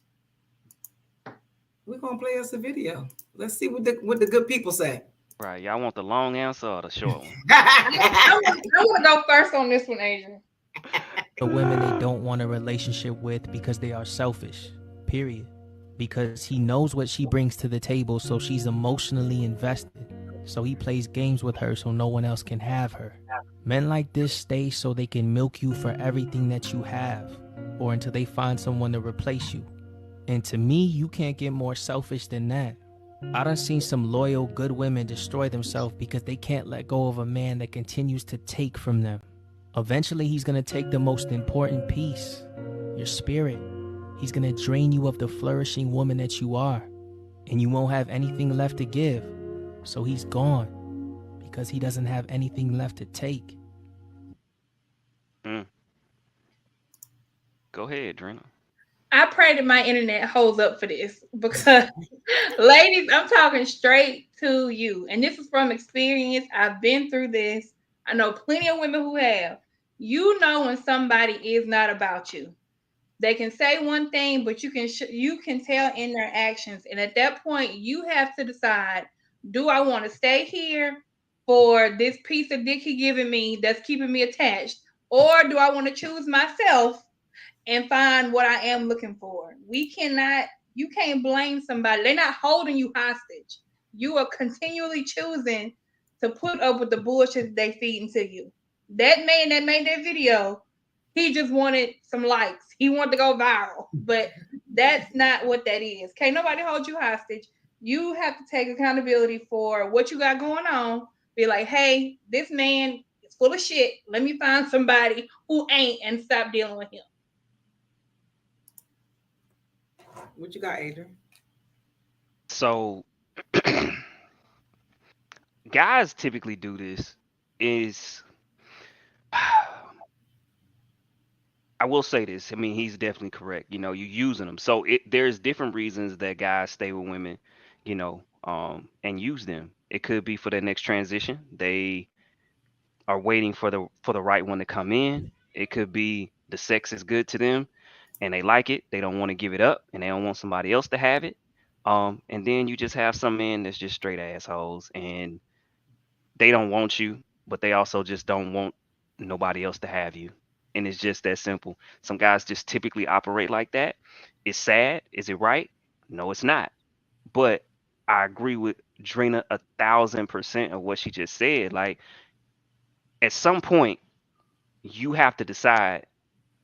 We're gonna play us a video. Let's see what the good people say. Right, y'all want the long answer or the short one? I want to go first on this one, Adrian. The women they don't want a relationship with because they are selfish, period. Because he knows what she brings to the table, so she's emotionally invested. So he plays games with her so no one else can have her. Men like this stay so they can milk you for everything that you have, or until they find someone to replace you. And to me, you can't get more selfish than that. I done seen some loyal, good women destroy themselves because they can't let go of a man that continues to take from them. Eventually, he's gonna take the most important piece, your spirit. He's gonna drain you of the flourishing woman that you are, and you won't have anything left to give. So he's gone because he doesn't have anything left to take. Go ahead, Drena. I pray that my internet holds up for this because, ladies, I'm talking straight to you. And this is from experience. I've been through this. I know plenty of women who have. You know when somebody is not about you. They can say one thing, but you can tell in their actions. And at that point, you have to decide: do I want to stay here for this piece of dick he giving me that's keeping me attached, or do I want to choose myself and find what I am looking for? You can't blame somebody. They're not holding you hostage. You are continually choosing to put up with the bullshit they feed into you. That man that made that video, he just wanted some likes. He wanted to go viral, but that's not what that is. Can't nobody hold you hostage. You have to take accountability for what you got going on. Be like, hey, this man is full of shit. Let me find somebody who ain't and stop dealing with him. What you got, Adrian? So guys typically do this is I will say this. I mean, he's definitely correct. You know, you're using them. So there's different reasons that guys stay with women, and use them. It could be for their next transition. They are waiting for the right one to come in. It could be the sex is good to them and they like it. They don't want to give it up and they don't want somebody else to have it. And then you just have some men that's just straight assholes and they don't want you, but they also just don't want nobody else to have you. And it's just that simple. Some guys just typically operate like that. It's sad. Is it right? No, it's not. But I agree with Drena 1,000% of what she just said. Like at some point, you have to decide,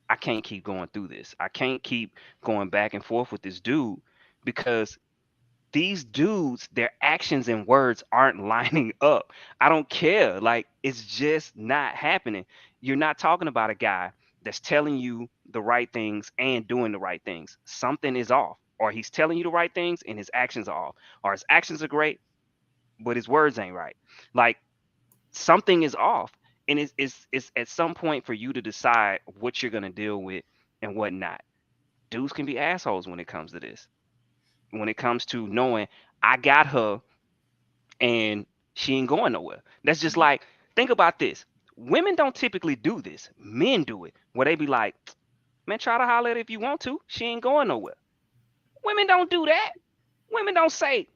I can't keep going through this. I can't keep going back and forth with this dude because these dudes, their actions and words aren't lining up. I don't care. Like, it's just not happening. You're not talking about a guy that's telling you the right things and doing the right things. Something is off. Or he's telling you the right things and his actions are off. Or his actions are great, but his words ain't right. Like, something is off. And it's at some point for you to decide what you're going to deal with and what not. Dudes can be assholes when it comes to this. When it comes to knowing I got her and she ain't going nowhere. That's just like, think about this. Women don't typically do this. Men do it. Where they be like, man, try to holler at her if you want to. She ain't going nowhere. Women don't do that. Women don't say,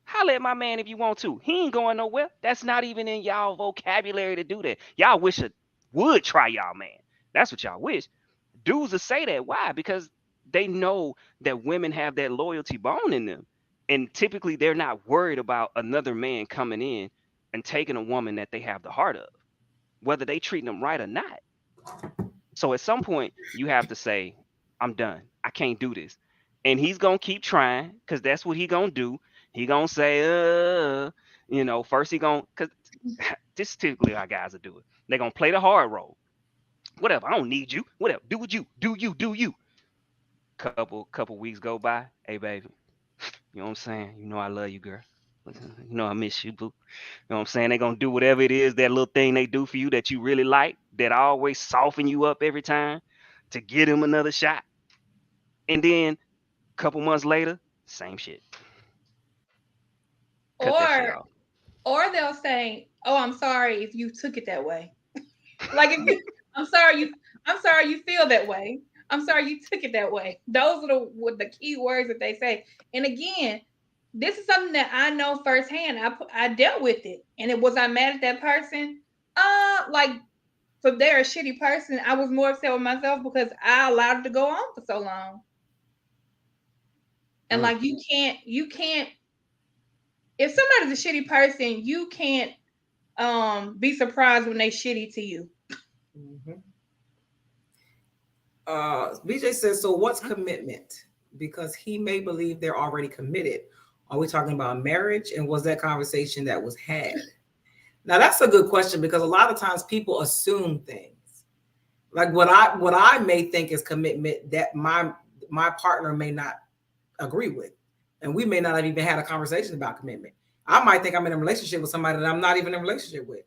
holler at my man if you want to. He ain't going nowhere. That's not even in y'all vocabulary to do that. Y'all wish it would try y'all man. That's what y'all wish. Dudes will say that. Why? Because they know that women have that loyalty bone in them. And typically they're not worried about another man coming in and taking a woman that they have the heart of, whether they treat them right or not. So at some point you have to say, I'm done. I can't do this. And he's going to keep trying because that's what he going to do. He going to say, first he going to, because this is typically how guys will do it. They're going to play the hard role. Whatever. I don't need you. Whatever. Do what you do. Do you. Couple weeks go by. Hey, baby. You know what I'm saying? You know I love you, girl. You know I miss you, boo. You know what I'm saying? They're going to do whatever it is, that little thing they do for you that you really like, that always soften you up every time to get him another shot. And then a couple months later, same shit. Cut that shit off. Or they'll say, "Oh, I'm sorry if you took it that way." Like I'm sorry you feel that way. I'm sorry you took it that way. Those are the key words that they say. And again, this is something that I know firsthand. I dealt with it, and it was I mad at that person. Like, so they're a shitty person. I was more upset with myself because I allowed it to go on for so long. And like you can't. If somebody's a shitty person, you can't be surprised when they shitty to you. Mm-hmm. BJ says, so what's commitment? Because he may believe they're already committed. Are we talking about marriage? And was that conversation that was had? Now that's a good question because a lot of times people assume things. Like what I may think is commitment that my partner may not agree with. And we may not have even had a conversation about commitment. I might think I'm in a relationship with somebody that I'm not even in a relationship with.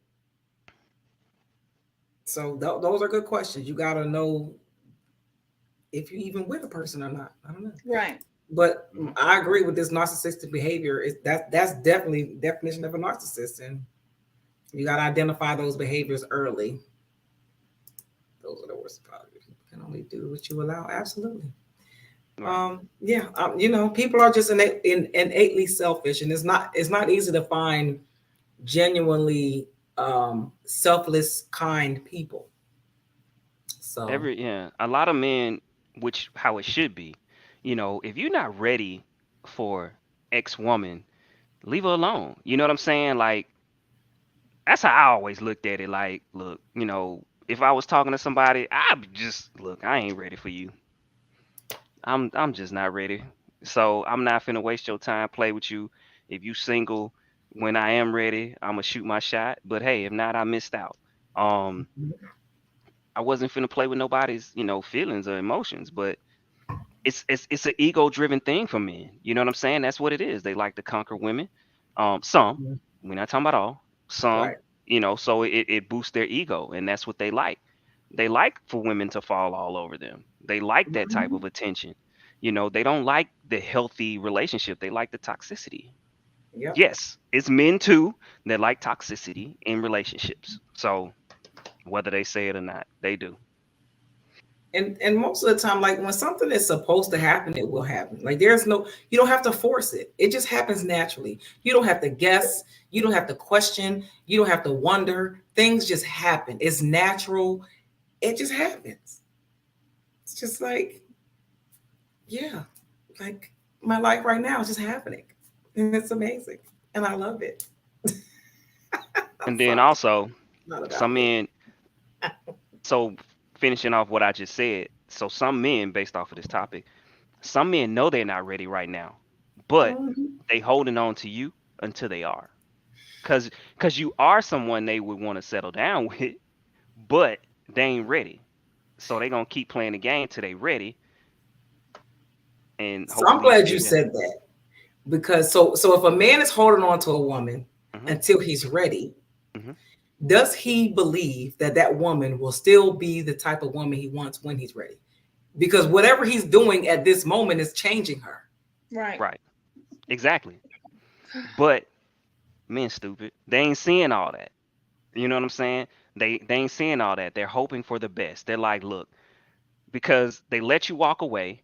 So those are good questions. You got to know if you even with a person or not. I don't know. Right. But I agree with this narcissistic behavior. That's definitely definition of a narcissist, and you got to identify those behaviors early. Those are the worst positive. You can only do what you allow. Absolutely. People are just innately selfish, and it's not easy to find genuinely selfless, kind people. So a lot of men, which how it should be, if you're not ready for X woman, leave her alone. You know what I'm saying? Like, that's how I always looked at it. Like, look, if I was talking to somebody, I'd be just, look, I ain't ready for you. I'm just not ready. So I'm not finna waste your time, play with you. If you single, when I am ready, I'm gonna shoot my shot. But hey, if not, I missed out. I wasn't finna play with nobody's, feelings or emotions, but it's an ego-driven thing for men. You know what I'm saying? That's what it is. They like to conquer women. Some, we're not talking about all. Some, right. So it boosts their ego, and that's what they like. They like for women to fall all over them. They like that type of attention. They don't like the healthy relationship. They like the toxicity. Yep. Yes, it's men too that like toxicity in relationships. So whether they say it or not, they do. And most of the time, like when something is supposed to happen, it will happen. Like you don't have to force it. It just happens naturally. You don't have to guess. You don't have to question. You don't have to wonder. Things just happen. It's natural. It just happens. It's just like, yeah, like my life right now is just happening. And it's amazing. And I love it. And then also, some men, so finishing off what I just said, so some men, based off of this topic, some men know they're not ready right now, but they holding on to you until they are. Because you are someone they would want to settle down with, but they ain't ready. So they going to keep playing the game till they ready. And so I'm glad you said that. Because so if a man is holding on to a woman until he's ready, does he believe that woman will still be the type of woman he wants when he's ready? Because whatever he's doing at this moment is changing her. Right. Exactly. But men stupid. They ain't seeing all that. You know what I'm saying? They ain't seeing all that. They're hoping for the best. They're like, look, because they let you walk away,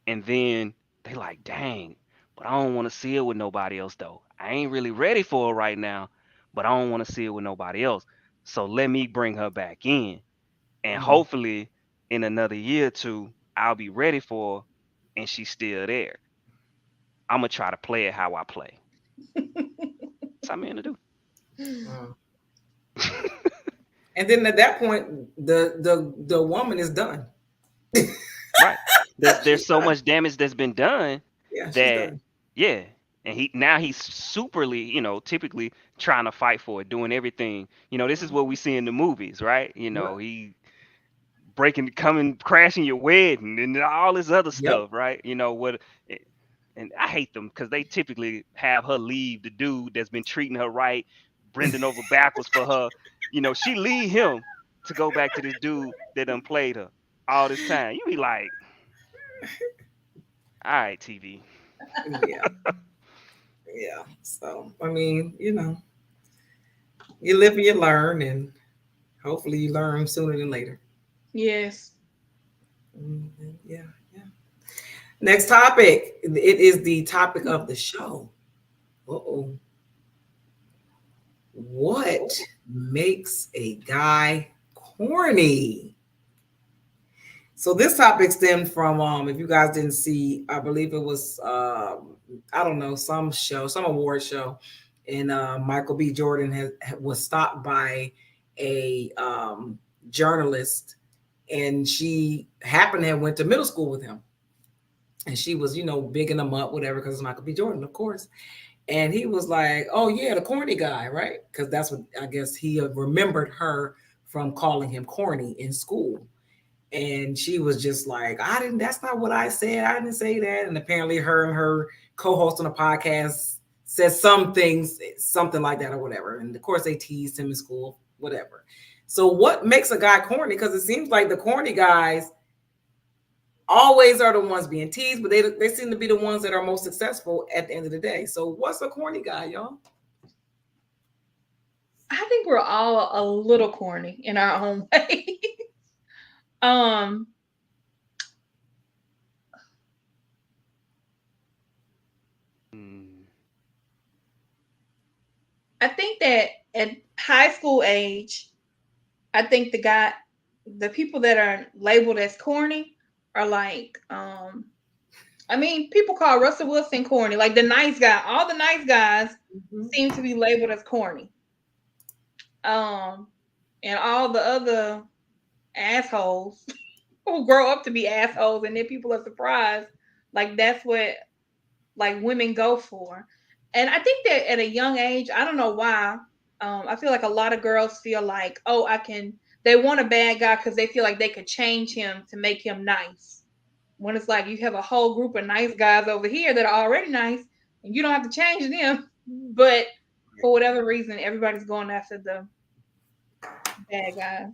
and then they like, dang, but I don't want to see it with nobody else though. I ain't really ready for it right now, but I don't want to see it with nobody else. So let me bring her back in. And hopefully in another year or two, I'll be ready for her and she's still there. I'm going to try to play it how I play. That's how men to do. And then at that point, the woman is done. Right. There's so much damage that's been done that, and he's superly, typically trying to fight for it, doing everything. This is what we see in the movies, right? He crashing your wedding and all this other stuff, right? And I hate them because they typically have her leave the dude that's been treating her right, bending over backwards for her. She leave him to go back to this dude that done played her all this time. You be like, all right, TV. Yeah. So, I mean, you live and you learn, and hopefully you learn sooner than later. Yes. Yeah. Next topic. It is the topic of the show. What makes a guy corny? So this topic stemmed from if you guys didn't see, I believe it was I don't know, some award show, and Michael B. Jordan was stopped by a journalist, and she happened to have went to middle school with him, and she was bigging him up, whatever, because it's Michael B. Jordan, of course. And he was like, "Oh yeah, the corny guy, right?" Because that's what I guess he remembered her from calling him corny in school. And she was just like, that's not what I said. I didn't say that. And apparently her and her co-host on the podcast said some things, something like that or whatever. And of course they teased him in school, whatever. So what makes a guy corny? Because it seems like the corny guys always are the ones being teased, but they seem to be the ones that are most successful at the end of the day. So what's a corny guy, y'all? I think we're all a little corny in our own way. I think that at high school age, I think the people that are labeled as corny are like, I mean, people call Russell Wilson corny, like the nice guy. All the nice guys seem to be labeled as corny. And all the other assholes who grow up to be assholes, and then people are surprised, like that's what like women go for. And I think that at a young age, I don't know why, I feel like a lot of girls feel like, oh, they want a bad guy because they feel like they could change him to make him nice. When it's like you have a whole group of nice guys over here that are already nice, and you don't have to change them. But for whatever reason, everybody's going after the bad guys.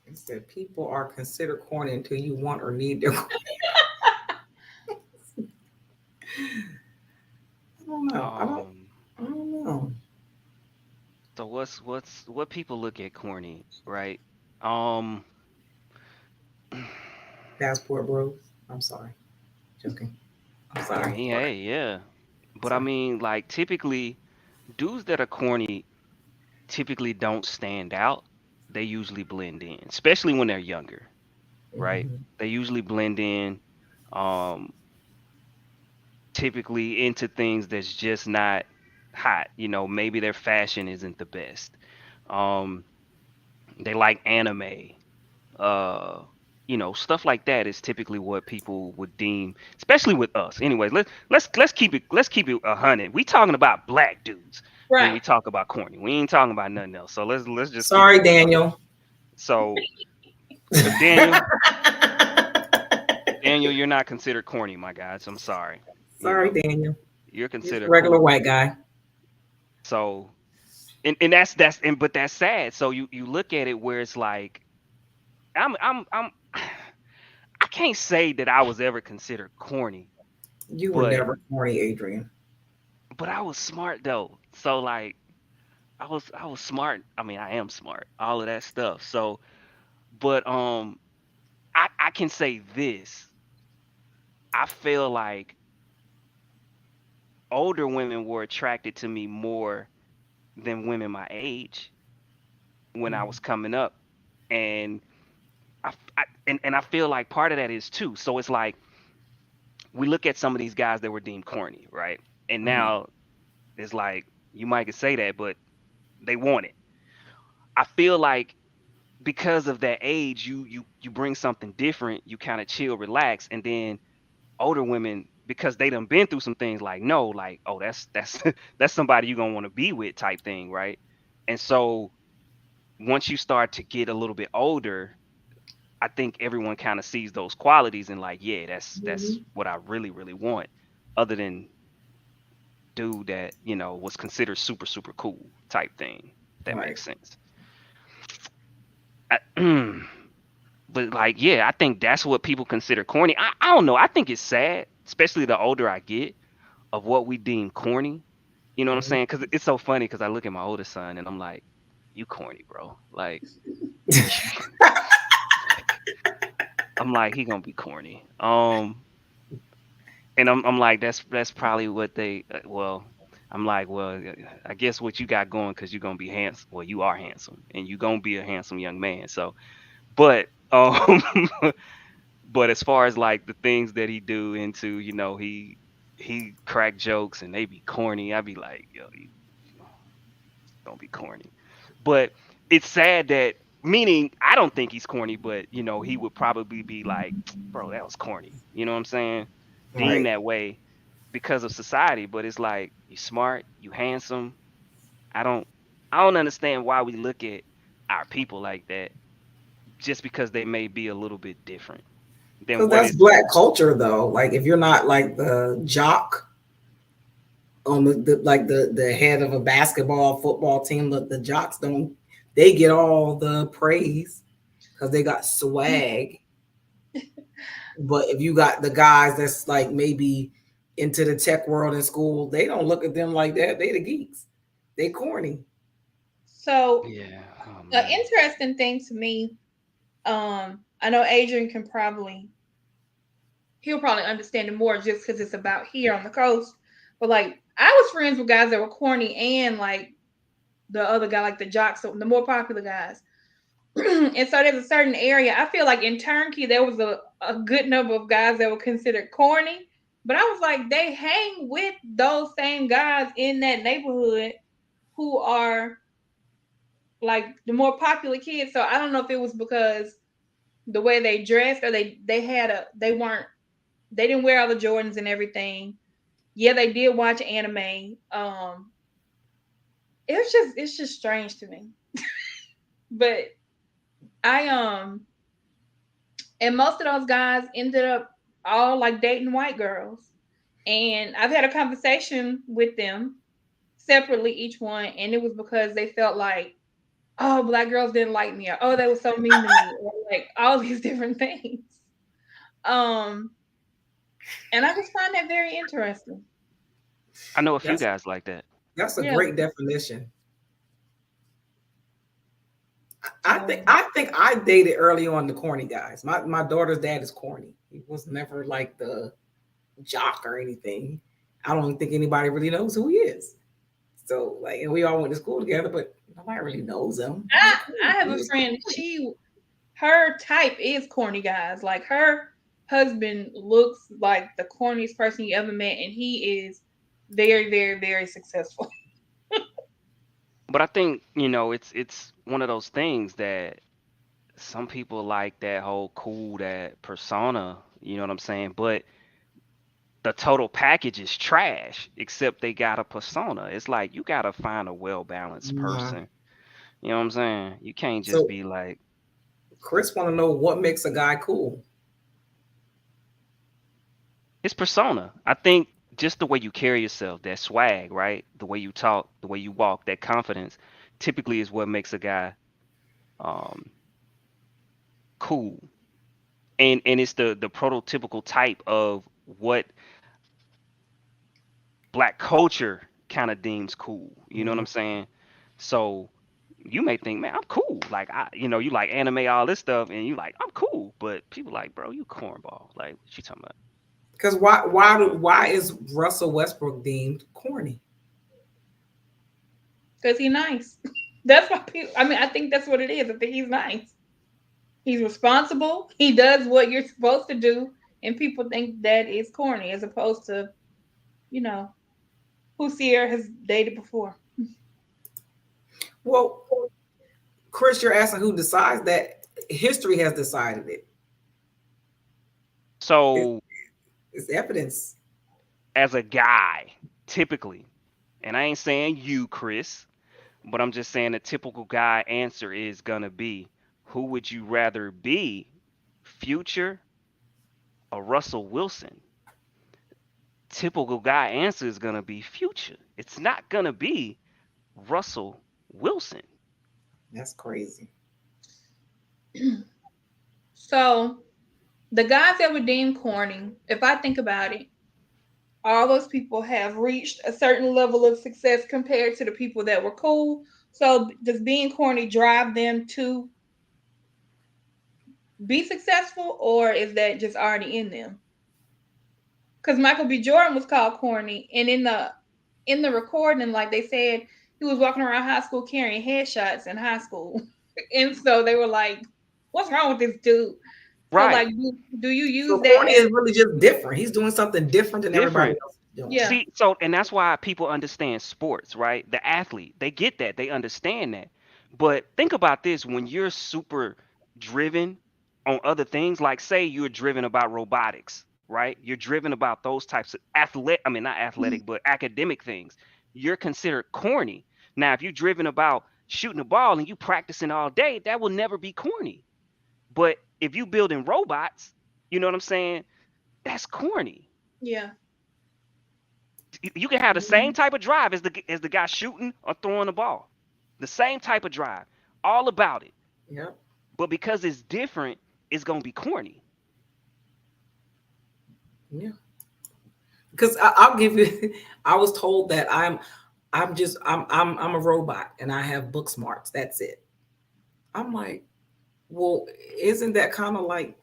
It said people are considered corny until you want or need their. I don't know. I don't know. So what people look at corny, right? Passport bros. I'm sorry. Joking. I'm sorry. I mean, hey, yeah. But I mean, like typically dudes that are corny typically don't stand out. They usually blend in, especially when they're younger, right? They usually blend in, typically into things that's just not hot. You know, maybe their fashion isn't the best. They like anime. You know, stuff like that is typically what people would deem, especially with us. Anyways, let's keep it 100. We talking about black dudes when we talk about corny. We ain't talking about nothing else. So let's just. Sorry, Daniel. So, Daniel, you're not considered corny, my guy. So I'm sorry. Sorry, Daniel. You're considered regular white guy. So, and but that's sad. So you look at it where it's like, I can't say that I was ever considered corny. You were never corny, Adrian. But I was smart though. So like, I was smart. I mean, I am smart. All of that stuff. So, but I can say this. I feel like older women were attracted to me more than women my age when I was coming up, and I feel like part of that is too. So it's like we look at some of these guys that were deemed corny, right? And now it's like you might could say that, but they want it. I feel like because of that age, you bring something different. You kind of chill, relax, and then older women, because they done been through some things, like no, like oh that's that's somebody you gonna want to be with type thing, right? And so once you start to get a little bit older, I think everyone kind of sees those qualities and like, yeah, that's what I really, really want, other than dude that, you know, was considered super, super cool type thing. That makes sense. But like, yeah, I think that's what people consider corny. I don't know. I think it's sad, especially the older I get, of what we deem corny. You know what I'm saying? Because it's so funny because I look at my oldest son and I'm like, you corny, bro. Like, I'm like, he gonna be corny. And I'm like, that's probably what they. I'm like, well, I guess what you got going, because you're gonna be handsome. Well, you are handsome, and you're gonna be a handsome young man. So, but but as far as like the things that he do into, you know, he crack jokes and they be corny. I be like, yo, you don't be corny. But it's sad that, meaning I don't think he's corny, but you know, he would probably be like, bro, that was corny. You know what I'm saying? Deemed that way because of society. But it's like, you smart, you handsome. I don't understand why we look at our people like that, just because they may be a little bit different. So that's black culture though. Like if you're not like the jock, on the head of a basketball football team. The jocks they get all the praise because they got swag. But if you got the guys that's like maybe into the tech world in school, they don't look at them like that. They the geeks. They corny. So Yeah. an interesting thing to me, I know Adrian he'll probably understand it more just because it's about here on the coast. But like I was friends with guys that were corny and like the other guy, like the jocks, so the more popular guys. And so there's a certain area. I feel like in Turnkey there was a good number of guys that were considered corny. But I was like, they hang with those same guys in that neighborhood who are like the more popular kids. So I don't know if it was because the way they dressed or they didn't wear all the Jordans and everything. Yeah, they did watch anime. It's just strange to me. But and most of those guys ended up all like dating white girls. And I've had a conversation with them separately, each one, and it was because they felt like, oh, black girls didn't like me, or oh, they were so mean to me, or like all these different things. And I just find that very interesting. I know a few guys like that. That's a great definition. I think I dated early on the corny guys. My daughter's dad is corny. He was never like the jock or anything. I don't think anybody really knows who he is. So like, and we all went to school together, but nobody really knows him. I have a friend. Her type is corny guys. Like her husband looks like the corniest person you ever met, and he is very, very, very successful. But I think, it's one of those things that some people like that whole cool, that persona, you know what I'm saying? But the total package is trash, except they got a persona. It's like you gotta find a well-balanced person. You know what I'm saying? You can't just be like. Chris want to know what makes a guy cool. His persona. I think just the way you carry yourself, that swag, right? The way you talk, the way you walk, that confidence, typically is what makes a guy cool. And it's the prototypical type of what Black culture kind of deems cool. You know what I'm saying? So you may think, man, I'm cool. Like you like anime, all this stuff, and you like, I'm cool. But people like, bro, you cornball. Like, what you talking about? Because why is Russell Westbrook deemed corny? Because he's nice. That's why people. I mean, I think that's what it is. I think he's nice. He's responsible. He does what you're supposed to do, and people think that is corny, as opposed to, who Sierra has dated before. Well, Chris, you're asking who decides that. History has decided it. So it's evidence. As a guy, typically, and I ain't saying you, Chris, but I'm just saying the typical guy answer is gonna be, who would you rather be, Future or Russell Wilson? Typical guy answer is gonna be Future. It's not gonna be Russell Wilson. That's crazy. So the guys that were deemed corny, if I think about it, all those people have reached a certain level of success compared to the people that were cool. So does being corny drive them to be successful, or is that just already in them? Because Michael B. Jordan was called corny, and in the recording, like they said, he was walking around high school carrying headshots in high school. And so they were like, what's wrong with this dude? Right. So like, do you use that? Corny is really just different. He's doing something different than everybody else is doing. Yeah. See, and that's why people understand sports, right? The athlete, they get that, they understand that. But think about this: when you're super driven on other things, like say you're driven about robotics, right? You're driven about those types of not athletic, but academic things. You're considered corny. Now, if you're driven about shooting a ball and you practicing all day, that will never be corny. But if you building robots, you know what I'm saying? That's corny. Yeah. You can have the same type of drive as the guy shooting or throwing the ball. The same type of drive. All about it. Yeah. But because it's different, it's gonna be corny. Yeah. Because I'll give you. I was told that I'm a robot and I have book smarts. That's it. I'm like, well, isn't that kind of like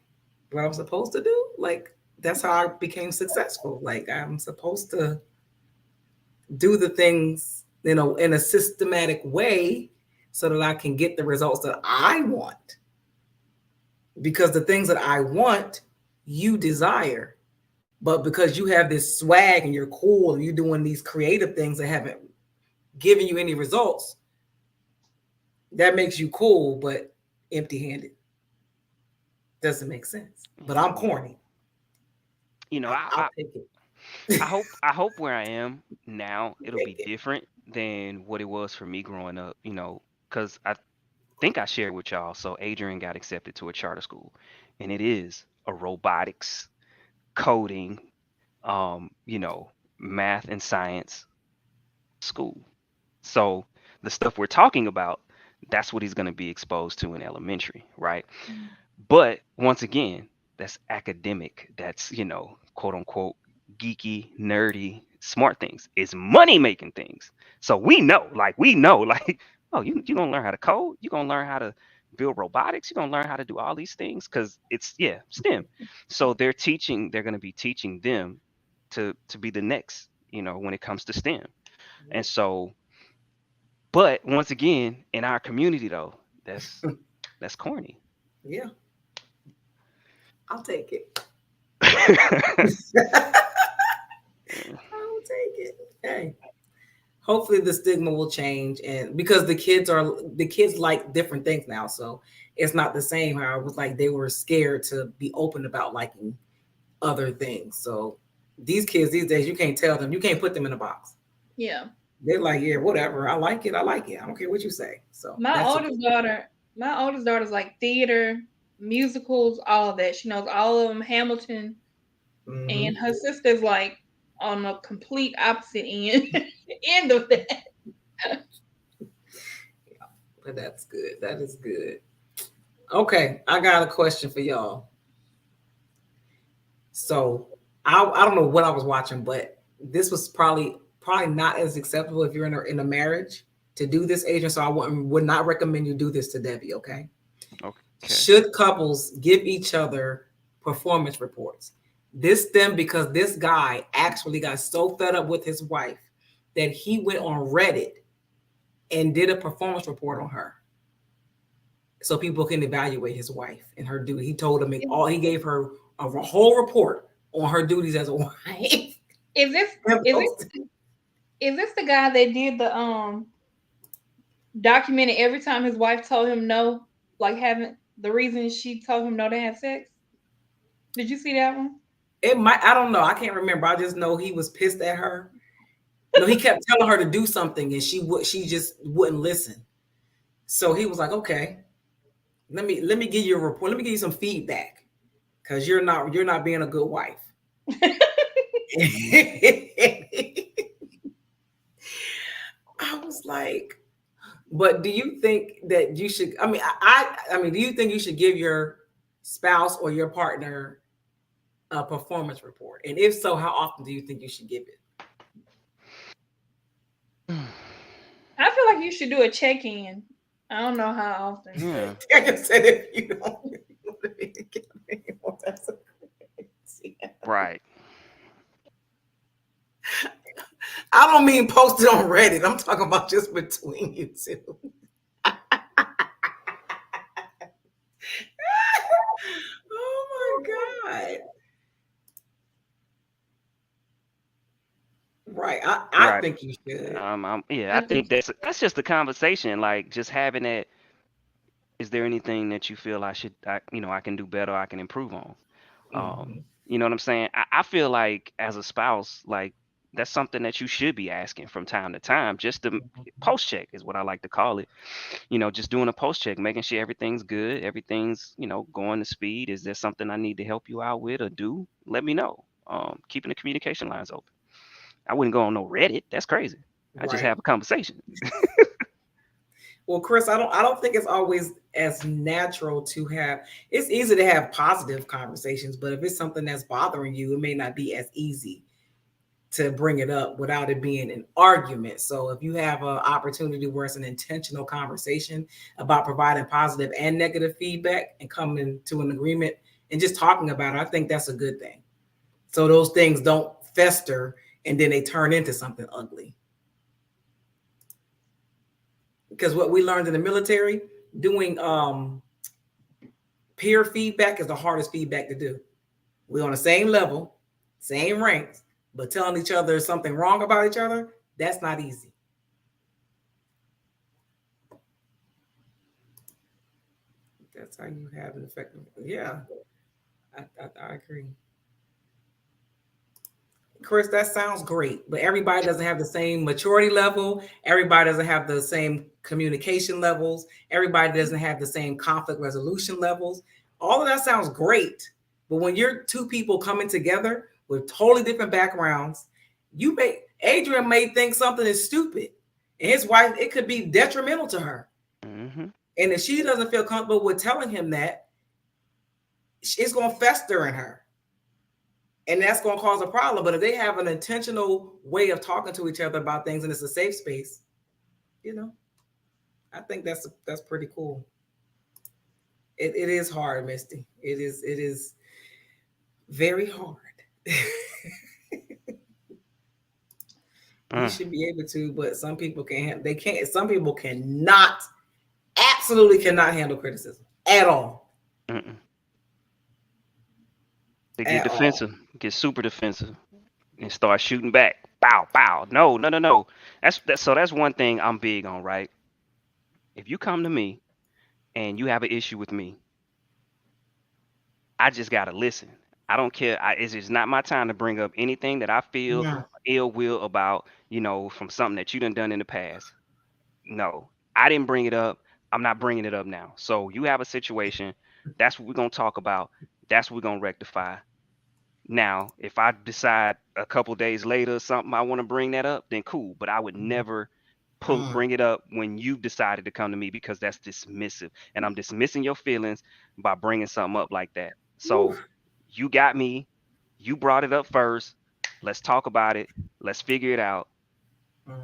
what I'm supposed to do? Like that's how I became successful. Like I'm supposed to do the things, in a systematic way so that I can get the results that I want. Because the things that I want, you desire. But because you have this swag and you're cool and you're doing these creative things that haven't given you any results, that makes you cool, but empty-handed. Doesn't make sense. But I'm corny. I'll take it. I hope where I am now it'll be different than what it was for me growing up, because I think I shared with y'all. So Adrian got accepted to a charter school, and it is a robotics, coding, math and science school. So the stuff we're talking about, that's what he's going to be exposed to in elementary, right? But once again, that's academic. That's, quote unquote, geeky, nerdy, smart things. It's money making things. So we know, like, oh, you're going to learn how to code. You're going to learn how to build robotics. You're going to learn how to do all these things because it's, STEM. So they're going to be teaching them to be the next, when it comes to STEM. And so, but once again, in our community though, that's corny. Yeah. I'll take it. I'll take it. Hey. Hopefully the stigma will change, and because the kids like different things now, so it's not the same how it was like they were scared to be open about liking other things. So these kids these days, you can't tell them, you can't put them in a box. Yeah. They're like, yeah, whatever. I like it. I don't care what you say. So my oldest daughter's like theater, musicals, all of that. She knows all of them, Hamilton. Mm-hmm. And her sister's like on a complete opposite end of that. Yeah, but that's good. That is good. Okay, I got a question for y'all. So I don't know what I was watching, but this was probably not as acceptable if you're in a marriage to do this, agent. So I would not recommend you do this to Debbie. Okay. Should couples give each other performance reports? This stemmed because this guy actually got so fed up with his wife that he went on Reddit and did a performance report on her, so people can evaluate his wife and her duty. He told him he gave her a whole report on her duties as a wife. Is this the guy that did the documented every time his wife told him no, like having the reason she told him no to have sex? Did you see that one? It might. I don't know. I can't remember. I just know he was pissed at her. He kept telling her to do something, and she just wouldn't listen. So he was like, "Okay, let me give you a report. Let me give you some feedback, because you're not being a good wife." I was like, but do you think that you should? I mean, do you think you should give your spouse or your partner a performance report? And if so, how often do you think you should give it? I feel like you should do a check-in. I don't know how often. Yeah. Like I said, if you don't want to be together anymore, that's crazy. Right. I don't mean post it on Reddit. I'm talking about just between you two. Oh my God. Right. I think you should. I think that's just the conversation. Like just having that. Is there anything that you feel I can do better, I can improve on? You know what I'm saying? I feel like as a spouse, like that's something that you should be asking from time to time. Just to post check is what I like to call it. Just doing a post check, making sure everything's good, everything's going to speed. Is there something I need to help you out with or do? Let me know. Keeping the communication lines open. I wouldn't go on no Reddit. That's crazy. I just have a conversation. Well, Chris, I don't think it's always as natural to have. It's easy to have positive conversations, but if it's something that's bothering you, it may not be as easy to bring it up without it being an argument. So if you have an opportunity where it's an intentional conversation about providing positive and negative feedback and coming to an agreement and just talking about it, I think that's a good thing. So those things don't fester and then they turn into something ugly. Because what we learned in the military, doing peer feedback is the hardest feedback to do. We're on the same level, same ranks, but telling each other something wrong about each other, that's not easy. That's how you have an effective. Yeah, I agree. Chris, that sounds great, but everybody doesn't have the same maturity level. Everybody doesn't have the same communication levels. Everybody doesn't have the same conflict resolution levels. All of that sounds great, but when you're two people coming together with totally different backgrounds, Adrian may think something is stupid, and his wife, it could be detrimental to her. Mm-hmm. And if she doesn't feel comfortable with telling him that, it's going to fester in her. And that's going to cause a problem. But if they have an intentional way of talking to each other about things and it's a safe space, I think that's pretty cool. It is hard, Misty. It is very hard. You should be able to, but some people can't. They can't. Some people absolutely cannot handle criticism at all. Mm-mm. They get defensive, get super defensive, and start shooting back. Bow, bow. No. That's one thing I'm big on, right? If you come to me and you have an issue with me, I just gotta listen. I don't care. It's just not my time to bring up anything that I feel ill will about, from something that you done in the past. No, I didn't bring it up. I'm not bringing it up now. So you have a situation. That's what we're gonna talk about. That's what we're gonna rectify. Now, if I decide a couple days later something I want to bring that up, then cool. But I would never bring it up when you've decided to come to me, because that's dismissive, and I'm dismissing your feelings by bringing something up like that. So you got me. You brought it up first. Let's talk about it. Let's figure it out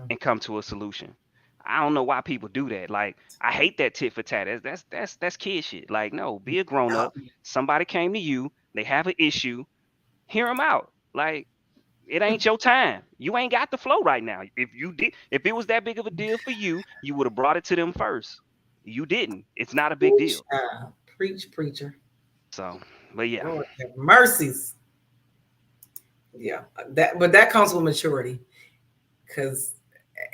and come to a solution. I don't know why people do that. Like, I hate that tit for tat. That's kid shit. Like, no, be a grown up. Somebody came to you. They have an issue. Hear them out. Like, it ain't your time. You ain't got the flow right now. If it was that big of a deal for you, you would have brought it to them first. You didn't. It's not a big deal. Preach, preacher. So, but yeah. Lord have mercies. Yeah, but that comes with maturity, because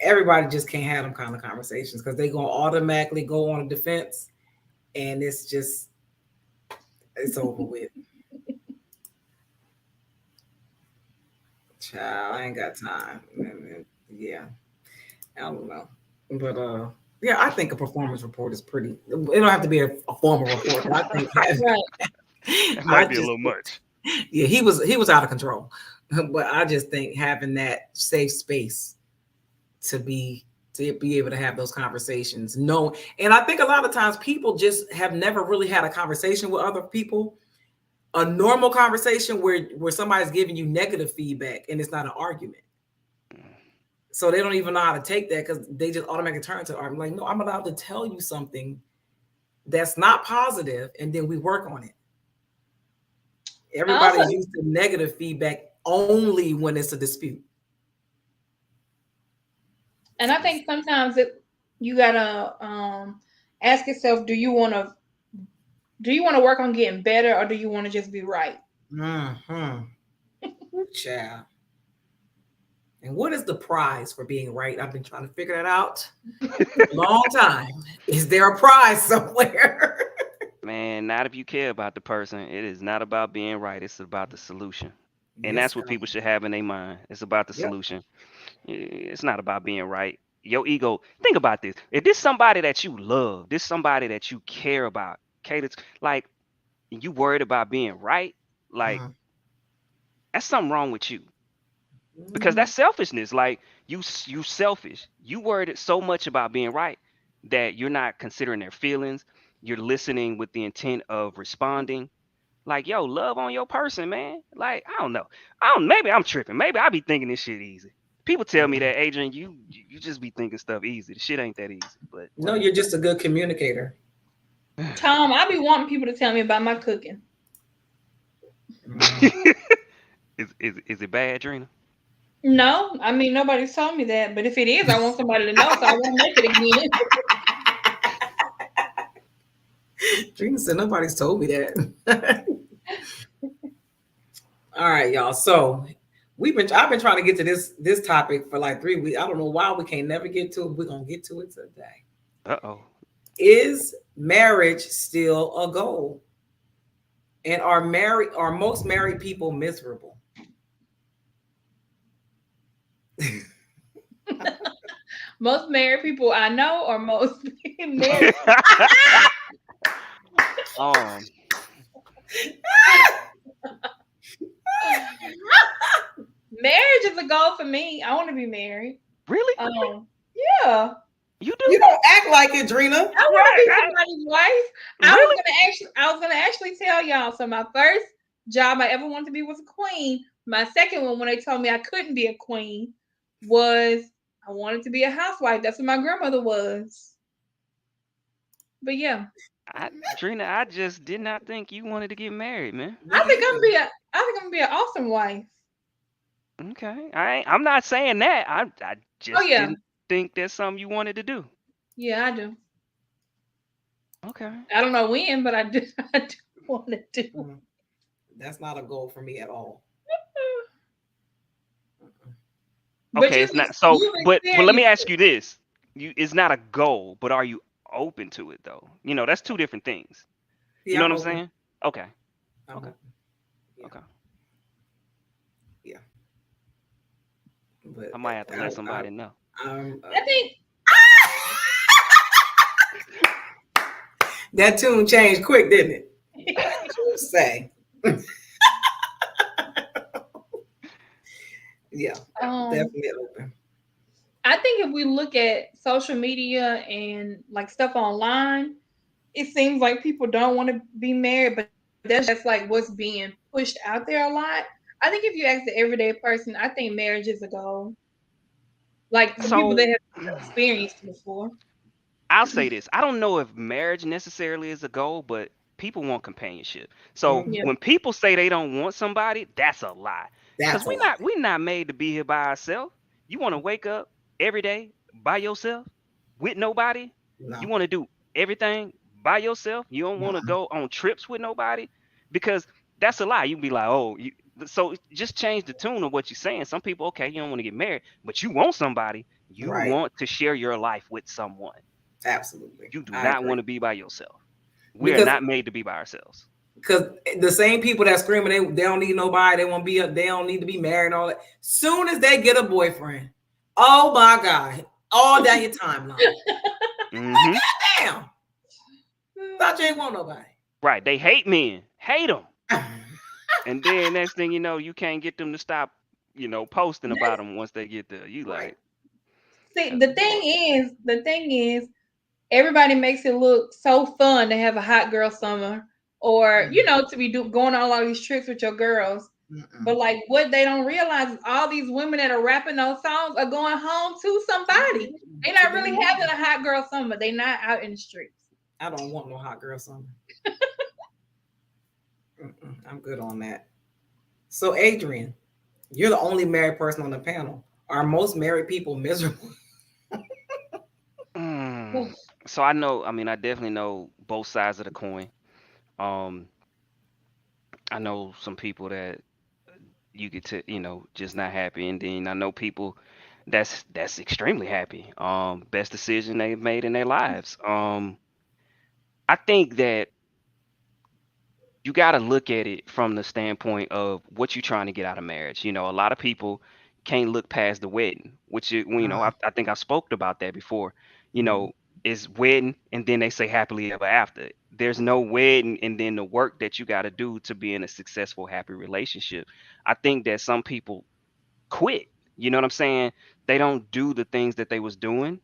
everybody just can't have them kind of conversations, because they're gonna automatically go on a defense, and it's over with. Child, I ain't got time. Yeah, I don't know, but yeah, I think a performance report is pretty. It don't have to be a formal report, but I think it might be a little much. Yeah, he was out of control, but I just think having that safe space to be able to have those conversations. No, and I think a lot of times people just have never really had a conversation with other people. A normal conversation where somebody's giving you negative feedback and it's not an argument. So they don't even know how to take that, because they just automatically turn to argument. Like, no, I'm allowed to tell you something that's not positive, and then we work on it. Everybody's used to negative feedback only when it's a dispute. And I think sometimes you gotta ask yourself, do you want to work on getting better, or do you want to just be right? Child. And what is the prize for being right? I've been trying to figure that out a long time. Is there a prize somewhere? Man, not if you care about the person. It is not about being right. It's about the solution. And that's what people should have in their mind. It's about the solution. It's not about being right. Your ego, think about this. If this somebody that you love, this somebody that you care about, like, you worried about being right, like, that's something wrong with you. because that's selfishness. Like you selfish. You worried so much about being right that you're not considering their feelings. You're listening with the intent of responding. Like, yo, love on your person, man. Like, I don't know. Maybe I'm tripping. Maybe I be thinking this shit easy. People tell me that, Adrian, you just be thinking stuff easy. The shit ain't that easy. But no, you're just a good communicator. Tom, I be wanting people to tell me about my cooking. Is it bad, Drena? No, I mean nobody's told me that, but if it is, I want somebody to know so I won't make it again. Drena said nobody's told me that. All right, y'all. So I've been trying to get to this topic for like 3 weeks. I don't know why we can't never get to it. We're gonna get to it today. Is marriage still a goal? And are most married people miserable? Most married people I know, or most married. Marriage is a goal for me. I want to be married. Really? Yeah. You do? You don't act like it, Drena. I want to be somebody's wife. Really? I was gonna actually tell y'all. So my first job I ever wanted to be was a queen. My second one, when they told me I couldn't be a queen, was I wanted to be a housewife. That's what my grandmother was. But yeah. Drena, I just did not think you wanted to get married, man. I think I'm gonna be an awesome wife. Okay. I'm not saying that. I just didn't think that's something you wanted to do. Yeah, I do. Okay. I don't know when, but I do want to do. That's not a goal for me at all. Okay, it's not. So, but let me ask you this: it's not a goal, but are you open to it though? You know, that's two different things. Yeah, you know what I'm saying? Okay. Okay. Yeah. Okay. Yeah. But I might have to let somebody know. I think that tune changed quick, didn't it? Just say. Yeah, definitely open. I think if we look at social media and like stuff online, it seems like people don't want to be married, but that's like what's being pushed out there a lot. I think if you ask the everyday person, I think marriage is a goal. Like the people that have experienced it before. I'll say this. I don't know if marriage necessarily is a goal, but people want companionship. So when people say they don't want somebody, that's a lie. Because we're not made to be here by ourselves. You want to wake up every day by yourself with nobody. No. You want to do everything by yourself. You don't want to go on trips with nobody, because that's a lie. You be like, oh, so just change the tune of what you're saying. Some people, okay, you don't want to get married, but you want somebody. You want to share your life with someone. Absolutely. You do not want to be by yourself. We are not made to be by ourselves. Because the same people that screaming they don't need nobody, they don't need to be married and all that. Soon as they get a boyfriend, oh my God, all down your timeline. Like, goddamn. Thought you ain't want nobody. Right. They hate men. Hate them. And then next thing you know, you can't get them to stop, posting about them once they get there. You like. See, the thing is, everybody makes it look so fun to have a hot girl summer, or to be going on all these trips with your girls. But like what they don't realize is all these women that are rapping those songs are going home to somebody. They're not really having a hot girl summer. They're not out in the streets. I don't want no hot girl summer. I'm good on that. So Adrian, you're the only married person on the panel. Are most married people miserable? So I definitely know both sides of the coin. I know some people that you get to, just not happy, and then I know people that's extremely happy. Best decision they've made in their lives. I think that you got to look at it from the standpoint of what you're trying to get out of marriage. A lot of people can't look past the wedding, which I think I spoke about that before. Is wedding and then they say happily ever after. There's no wedding and then the work that you got to do to be in a successful, happy relationship. I think that some people quit. You know what I'm saying? They don't do the things that they was doing,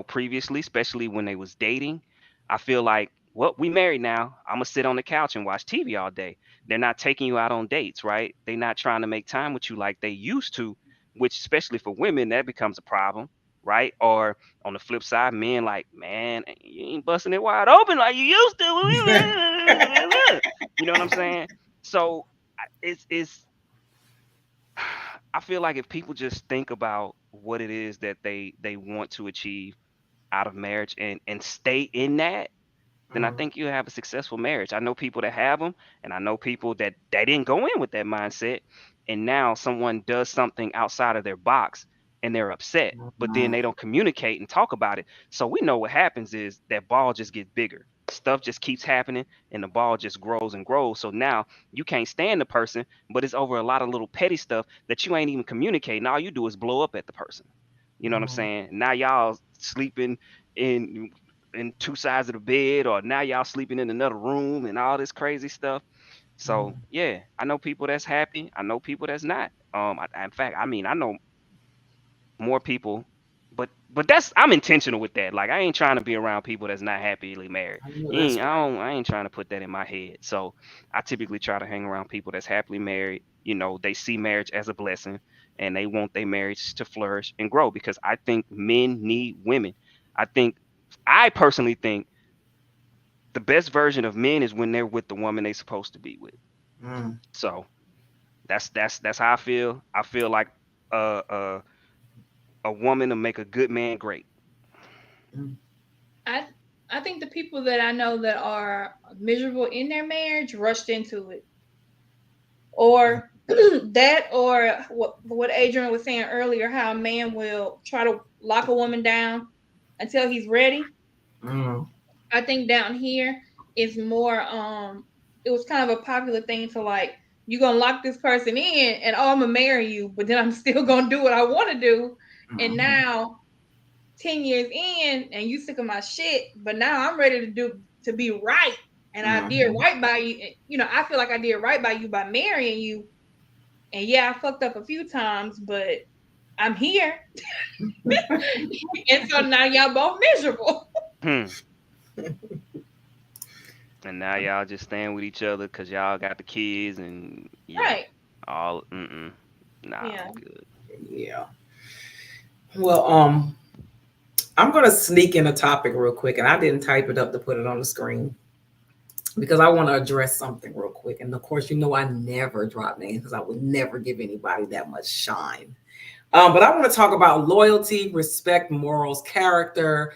previously, especially when they was dating. I feel like, well, we married now. I'm gonna sit on the couch and watch TV all day. They're not taking you out on dates, right? They're not trying to make time with you like they used to, which especially for women, that becomes a problem, right? Or on the flip side, men like, man, you ain't busting it wide open like you used to. You know what I'm saying? So it's I feel like if people just think about what it is that they want to achieve out of marriage and stay in that, then I think you'll have a successful marriage. I know people that have them, and I know people that they didn't go in with that mindset, and now someone does something outside of their box and they're upset, but then they don't communicate and talk about it. So we know what happens is that ball just gets bigger. Stuff just keeps happening and the ball just grows and grows. So now you can't stand the person, but it's over a lot of little petty stuff that you ain't even communicating. All you do is blow up at the person. You know what I'm saying? Now y'all sleeping in two sides of the bed, or now y'all sleeping in another room and all this crazy stuff. So yeah, I know people that's happy. I know people that's not. In fact, I mean, I know more people, but that's I'm intentional with that. Like I ain't trying to be around people that's not happily married. I ain't trying to put that in my head. So I typically try to hang around people that's happily married. They see marriage as a blessing and they want their marriage to flourish and grow, because I think men need women. I personally think the best version of men is when they're with the woman they're supposed to be with. So that's how I feel. I feel like a woman to make a good man great. I think the people that I know that are miserable in their marriage rushed into it, or that, or what Adrian was saying earlier, how a man will try to lock a woman down until he's ready. I think down here is more it was kind of a popular thing to like, you're gonna lock this person in and I'm gonna marry you, but then I'm still gonna do what I want to do. And now 10 years in and you sick of my shit, but now I'm ready to be right. And I did right by you. I feel like I did right by you by marrying you. And yeah, I fucked up a few times, but I'm here. And so now y'all both miserable. And now y'all just staying with each other because y'all got the kids and right. All nah, yeah. Good. Yeah. Well, I'm gonna sneak in a topic real quick, and I didn't type it up to put it on the screen because I want to address something real quick. And of course, I never drop names because I would never give anybody that much shine. But I want to talk about loyalty, respect, morals, character,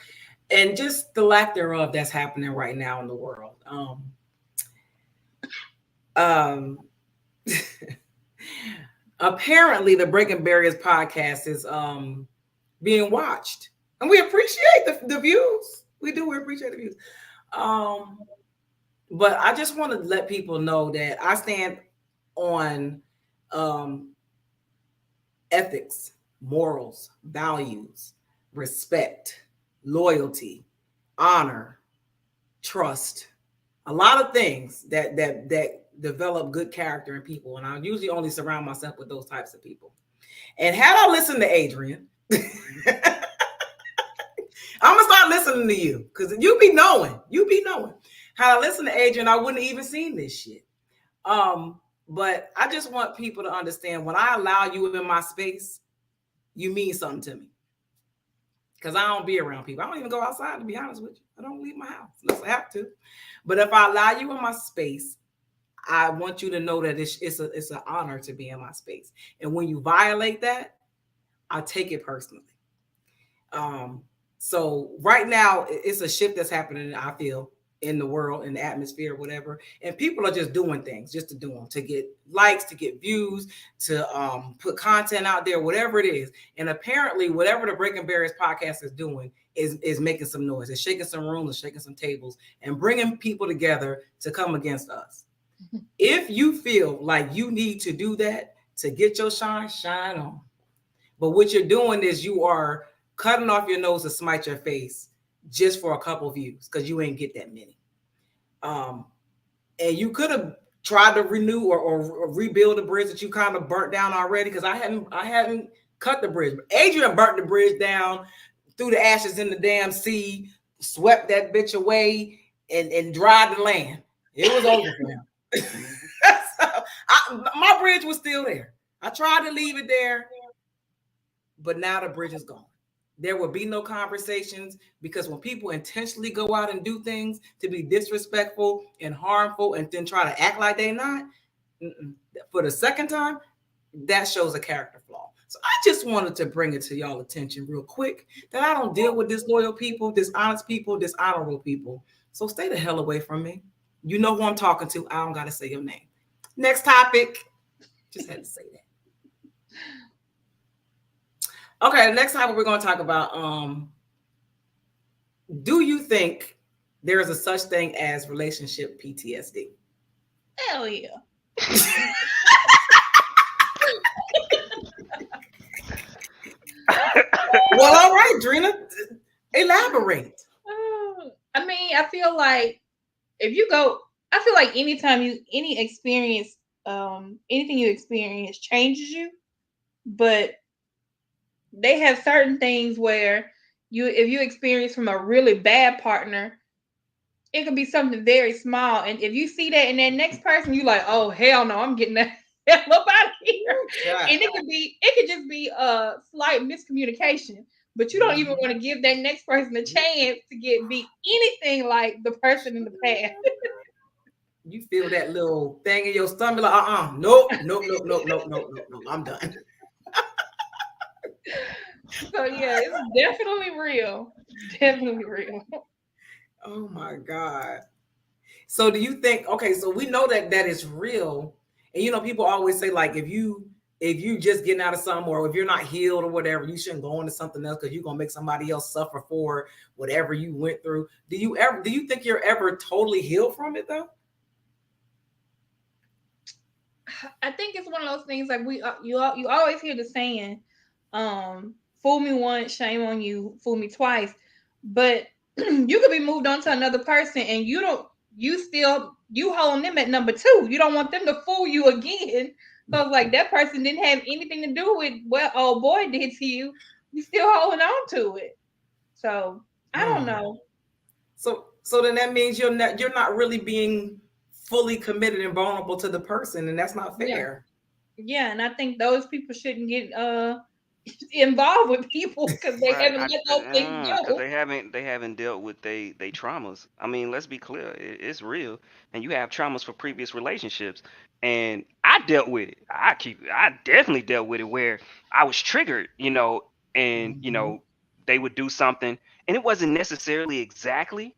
and just the lack thereof that's happening right now in the world. Apparently, the Breaking Barriers podcast is being watched, and we appreciate the views. We appreciate the views. But I just want to let people know that I stand on ethics, morals, values, respect, loyalty, honor, trust, a lot of things that develop good character in people. And I usually only surround myself with those types of people. And had I listened to Adrian, I'm gonna start listening to you because you be knowing. Had I listened to Adrian, I wouldn't have even seen this shit. But I just want people to understand, when I allow you in my space, you mean something to me. Because I don't be around people. I don't even go outside, to be honest with you. I don't leave my house unless I have to. But if I allow you in my space, I want you to know that it's an honor to be in my space. And when you violate that, I take it personally. So right now, it's a shift that's happening, I feel, in the world, in the atmosphere, whatever. And people are just doing things just to do them, to get likes, to get views, to put content out there, whatever it is. And apparently, whatever the Breaking Barriers podcast is doing is making some noise. It's shaking some rooms, it's shaking some tables, and bringing people together to come against us. If you feel like you need to do that to get your shine on. But what you're doing is you are cutting off your nose to smite your face just for a couple views, because you ain't get that many. And you could have tried to renew or rebuild the bridge that you kind of burnt down already? Because I hadn't cut the bridge. But Adrian burnt the bridge down, threw the ashes in the damn sea, swept that bitch away, and dried the land. It was over for him. So my bridge was still there. I tried to leave it there, but now the bridge is gone. There will be no conversations, because when people intentionally go out and do things to be disrespectful and harmful and then try to act like they're not, for the second time, that shows a character flaw. So I just wanted to bring it to y'all attention real quick that I don't deal with disloyal people, dishonest people, dishonorable people. So stay the hell away from me. You know who I'm talking to. I don't got to say your name. Next topic. Just had to say that. Okay, next topic we're going to talk about, do you think there is a such thing as relationship PTSD? Hell yeah. Well, all right, Drena, elaborate. I mean, I feel like anytime anything you experience changes you, but they have certain things where if you experience from a really bad partner, it could be something very small. And if you see that in that next person, you're like, oh, hell no, I'm getting that hell up out of here. Yeah. And it could just be a slight miscommunication, but you don't even want to give that next person a chance to be anything like the person in the past. You feel that little thing in your stomach, like, nope, I'm done. So yeah, it's definitely real. Definitely real. Oh my God. So do you think, okay, so we know that is real. And people always say, like, if you just getting out of something, or if you're not healed or whatever, you shouldn't go into something else because you're gonna make somebody else suffer for whatever you went through. Do you think you're ever totally healed from it though? I think it's one of those things like you always hear the saying, fool me once, shame on you, fool me twice. But you could be moved on to another person and you hold them at number 2. You don't want them to fool you again. So it's like that person didn't have anything to do with what old boy did to you. You still holding on to it. So I don't know. So then that means you're not really being fully committed and vulnerable to the person, and that's not fair. Yeah, and I think those people shouldn't get involved with people because they haven't let those things go. Because they haven't dealt with they traumas. I mean, let's be clear, it's real, and you have traumas for previous relationships, and I dealt with it. I definitely dealt with it where I was triggered, and they would do something, and it wasn't necessarily exactly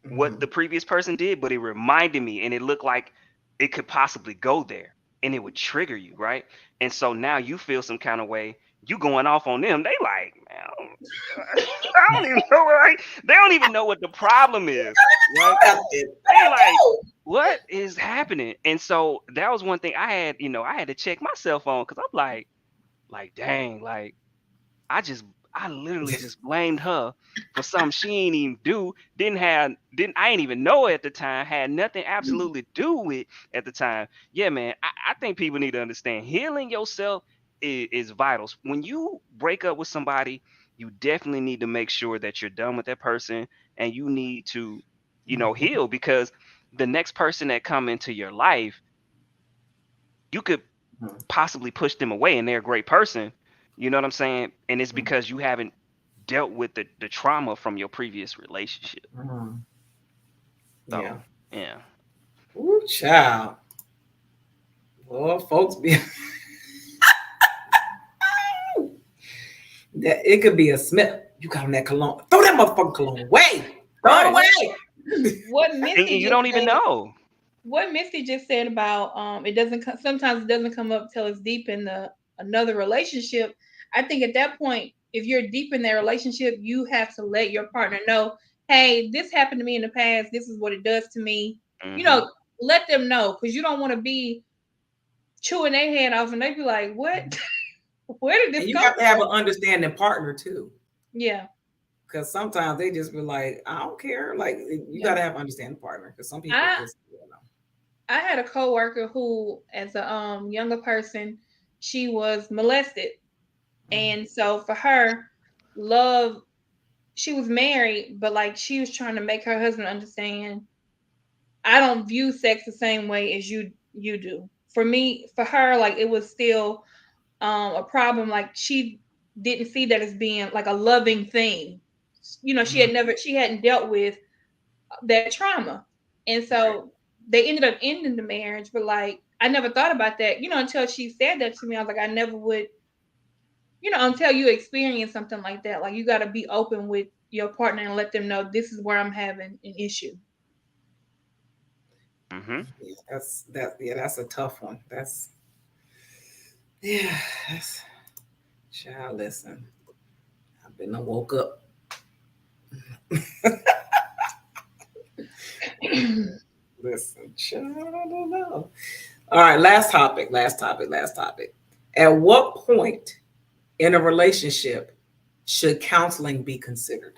what the previous person did, but it reminded me, and it looked like it could possibly go there, and it would trigger you, right? And so now you feel some kind of way. You going off on them. They like, man, I don't even know. Right? They don't even know what the problem is. Right? They like, what is happening? And so that was one thing I had to check myself on, because I'm like, dang, like I literally just blamed her for something she ain't even do. I ain't even know at the time. Had nothing absolutely do with at the time. Yeah, man. I think people need to understand healing yourself is vital. When you break up with somebody, you definitely need to make sure that you're done with that person, and you need to, heal, because the next person that come into your life, you could possibly push them away, and they're a great person. You know what I'm saying? And it's because you haven't dealt with the trauma from your previous relationship. So, yeah. Ooh, child. Well, folks be that it could be a smell. You got on that cologne. Throw that motherfucking cologne away. Throw it away. What Misty you don't even know. What Misty just said about sometimes it doesn't come up till it's deep in another relationship. I think at that point, if you're deep in that relationship, you have to let your partner know, hey, this happened to me in the past. This is what it does to me. Let them know, because you don't want to be chewing their head off and they be like, what? Where did this and go? You have to have an understanding partner too. Yeah. Because sometimes they just be like, I don't care. Like, you got to have an understanding partner, because some people just, I had a coworker who, as a younger person, she was molested, and so for her, love, she was married, but like she was trying to make her husband understand, I don't view sex the same way as you do. For me, for her, like it was still a problem. Like she didn't see that as being like a loving thing. You know, she hadn't dealt with that trauma, and so they ended up ending the marriage. But like I never thought about that, you know, until she said that to me. I was like, I never would, you know, until you experience something like that. Like you got to be open with your partner and let them know this is where I'm having an issue. Mm-hmm. Yeah, that's a tough one. That's child. Listen, I've been woke up. Listen, child, I don't know. All right, last topic. At what point in a relationship should counseling be considered?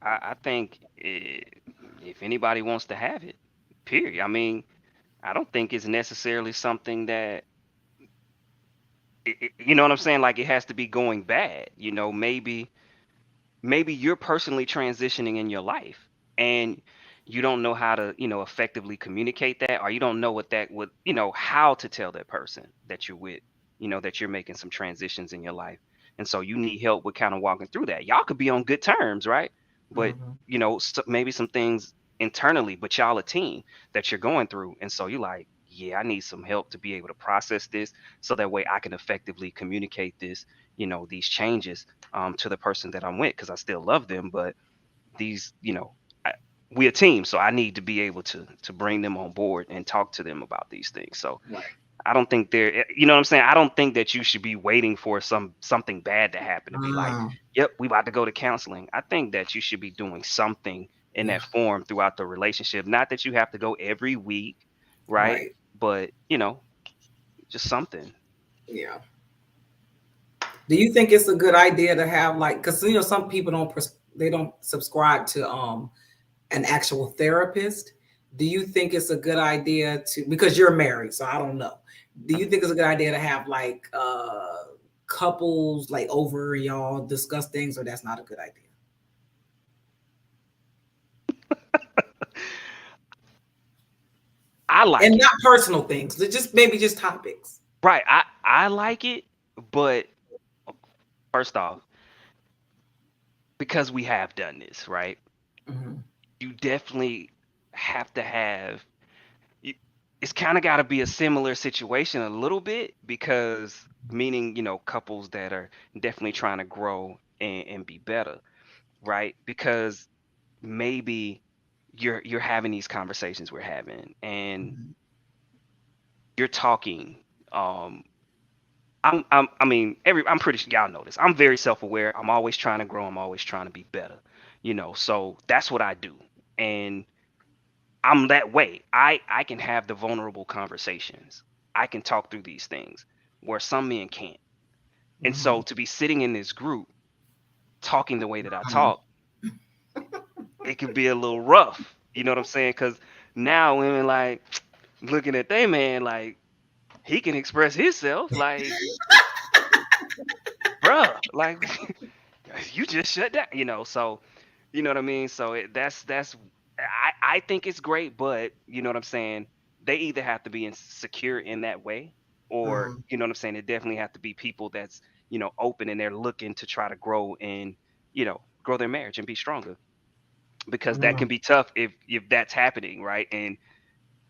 I think if anybody wants to have it, period. I mean, I don't think it's necessarily something that you know what I'm saying. Like it has to be going bad. You know, maybe you're personally transitioning in your life and you don't know how to effectively communicate that, or you don't know what that would how to tell that person that you're with, that you're making some transitions in your life, and so you need help with kind of walking through that. Y'all could be on good terms, right? But maybe some things internally, but y'all a team that you're going through, and so you're like, yeah, I need some help to be able to process this so that way I can effectively communicate this, these changes to the person that I'm with, because I still love them, but these, I, we a team, so I need to be able to bring them on board and talk to them about these things. So Right. I don't think you know what I'm saying? I don't think that you should be waiting for something bad to happen to be like, yep, we about to go to counseling. I think that you should be doing something in that form throughout the relationship. Not that you have to go every week, right? Right. But just something. Yeah. Do you think it's a good idea to have like, because some people don't subscribe to an actual therapist? Do you think it's a good idea to, because you're married, so I don't know. Do you think it's a good idea to have like couples like over y'all discuss things, or that's not a good idea? I like And it. not personal things, just maybe just topics. Right. I like it, but first off, because we have done this, right? You definitely have to have it's kind of got to be a similar situation a little bit, because meaning, couples that are definitely trying to grow and be better, right? Because maybe you're having these conversations we're having, and you're talking I mean, I'm pretty sure y'all know this. I'm very self-aware. I'm always trying to grow. I'm always trying to be better. So that's what I do. And I'm that way. I can have the vulnerable conversations. I can talk through these things where some men can't. And so to be sitting in this group talking the way that I talk, it could be a little rough. You know what I'm saying? Because now women like looking at they man like he can express himself, like, bruh, like you just shut down, so you know what I mean. So that's I think it's great, but you know what I'm saying, they either have to be secure in that way, or you know what I'm saying, it definitely have to be people that's open, and they're looking to try to grow and grow their marriage and be stronger, because that can be tough if that's happening, right? And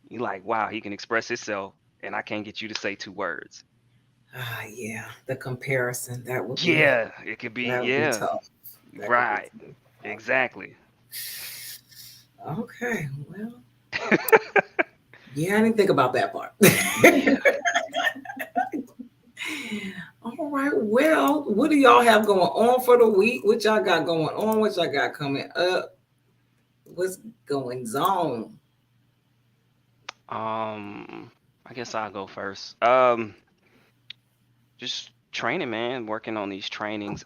you're like, wow, he can express himself and I can't get you to say two words. Yeah, the comparison, that would be, Yeah, it could be, that would be yeah, tough. That could be right, exactly. tough. Okay, well, yeah, I didn't think about that part. Yeah. All right, well, what do y'all have going on for the week? What y'all got going on? What y'all got coming up? What's going on? I guess I'll go first. Just training, man, working on these trainings.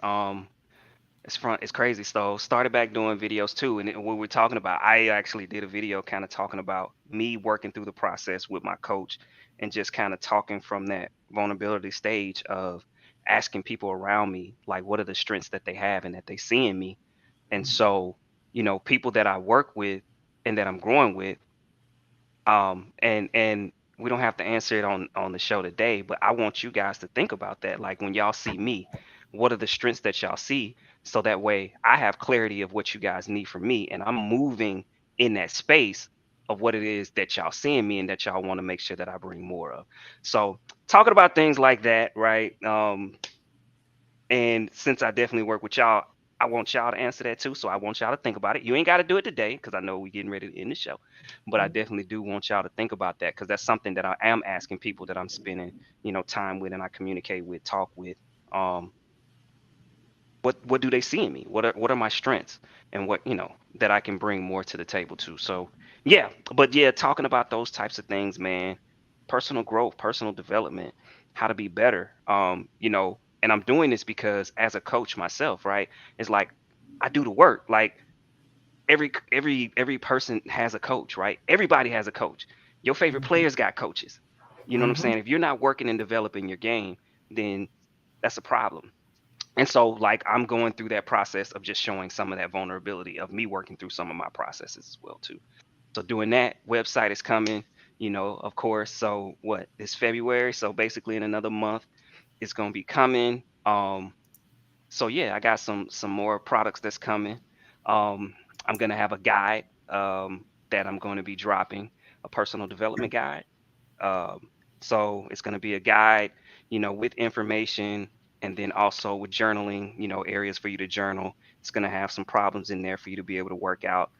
It's crazy. So started back doing videos too, and what we're talking about, I actually did a video kind of talking about me working through the process with my coach, and just kind of talking from that vulnerability stage of asking people around me like what are the strengths that they have and that they see in me. And so, people that I work with and that I'm growing with, and we don't have to answer it on the show today, but I want you guys to think about that. Like when y'all see me, what are the strengths that y'all see? So that way I have clarity of what you guys need from me, and I'm moving in that space of what it is that y'all see in me and that y'all want to make sure that I bring more of. So talking about things like that, right? And since I definitely work with y'all, I want y'all to answer that too. So I want y'all to think about it. You ain't got to do it today because I know we're getting ready to end the show. But I definitely do want y'all to think about that because that's something that I am asking people that I'm spending, time with and I communicate with, talk with. Um, what do they see in me? What are my strengths and what that I can bring more to the table too. So yeah, but yeah, talking about those types of things, man, personal growth, personal development, how to be better. And I'm doing this because as a coach myself, right? It's like I do the work. Like every person has a coach, right? Everybody has a coach. Your favorite players got coaches. You know what I'm saying? If you're not working and developing your game, then that's a problem. And so, like, I'm going through that process of just showing some of that vulnerability of me working through some of my processes as well, too. So, doing that, website is coming, of course. So, what, this February? So, basically, in another month, it's going to be coming. So yeah, I got some more products that's coming. I'm gonna have a guide that I'm going to be dropping, a personal development guide. Um, so it's going to be a guide, with information and then also with journaling, areas for you to journal. It's going to have some problems in there for you to be able to work out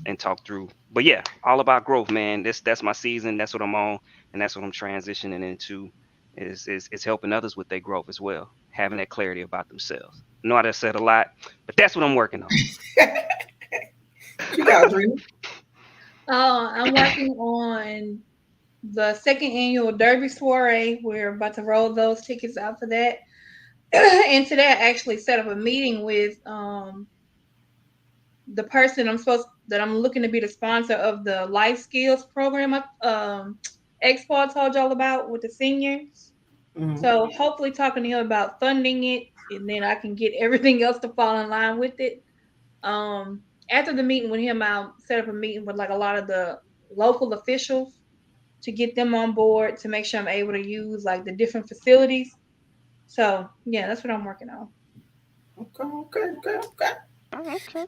and talk through. But yeah, all about growth, man. That's my season. That's what I'm on, and that's what I'm transitioning into. Is helping others with their growth as well, having that clarity about themselves. I know I just said a lot, but that's what I'm working on. You got Drena. I'm working on the second annual Derby Soiree. We're about to roll those tickets out for that. And today I actually set up a meeting with the person that I'm looking to be the sponsor of the life skills program Expo I told y'all about with the seniors. So hopefully talking to him about funding it, and then I can get everything else to fall in line with it. After the meeting with him, I'll set up a meeting with like a lot of the local officials to get them on board to make sure I'm able to use like the different facilities. So yeah, that's what I'm working on. Okay. Oh, okay.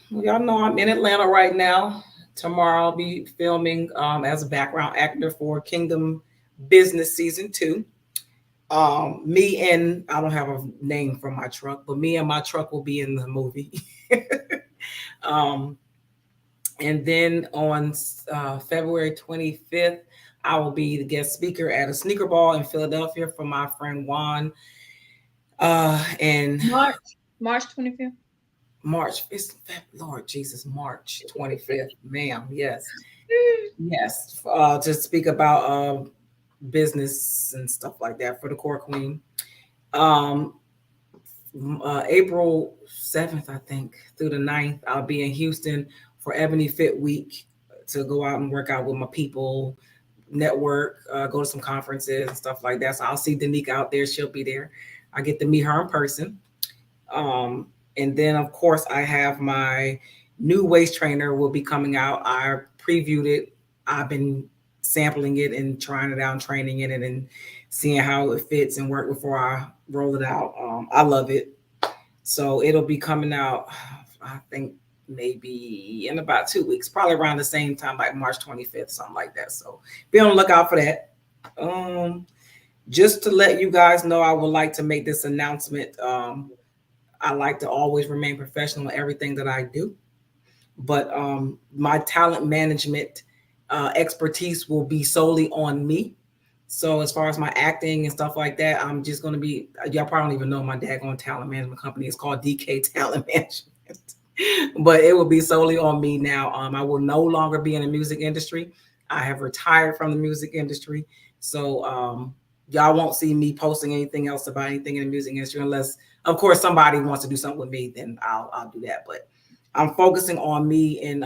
Well, y'all know I'm in Atlanta right now. Tomorrow I'll be filming as a background actor for Kingdom Business Season 2. Me and I don't have a name for my truck, but me and my truck will be in the movie. And then on February 25th, I will be the guest speaker at a sneaker ball in Philadelphia for my friend Juan. And March 25th. March, it's Lord Jesus, March 25th, ma'am. Yes. To speak about business and stuff like that for the Core Queen. April 7th, I think, through the 9th, I'll be in Houston for Ebony Fit Week to go out and work out with my people, network, go to some conferences and stuff like that. So I'll see Danique out there. She'll be there. I get to meet her in person. And then, of course, I have my new waist trainer will be coming out. I previewed it. I've been sampling it and trying it out and training in it and seeing how it fits and work before I roll it out. I love it. So it'll be coming out, I think, maybe in about 2 weeks, probably around the same time, like March 25th, something like that. So be on the lookout for that. Just to let you guys know, I would like to make this announcement. I like to always remain professional in everything that I do, but my talent management expertise will be solely on me. So as far as my acting and stuff like that, I'm just going to be, y'all probably don't even know my daggone talent management company. It's called DK Talent Management, but it will be solely on me now. I will no longer be in the music industry. I have retired from the music industry. So y'all won't see me posting anything else about anything in the music industry unless, of course, somebody wants to do something with me. Then I'll do that. But I'm focusing on me and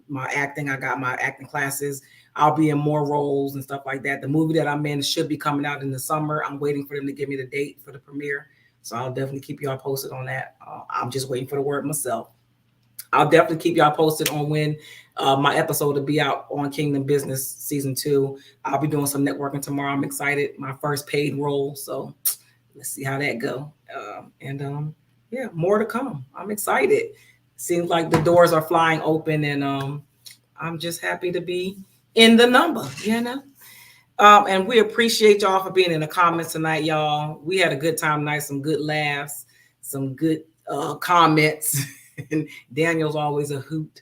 my acting. I got my acting classes. I'll be in more roles and stuff like that. The movie that I'm in should be coming out in the summer. I'm waiting for them to give me the date for the premiere. So I'll definitely keep y'all posted on that. I'm just waiting for the word myself. I'll definitely keep y'all posted on when my episode will be out on Kingdom Business Season 2. I'll be doing some networking tomorrow. I'm excited. My first paid role. So let's see how that go. Yeah, more to come. I'm excited. Seems like the doors are flying open, and I'm just happy to be in the number, you know. And we appreciate y'all for being in the comments tonight, y'all. We had a good time tonight, some good laughs, some good comments. And Daniel's always a hoot.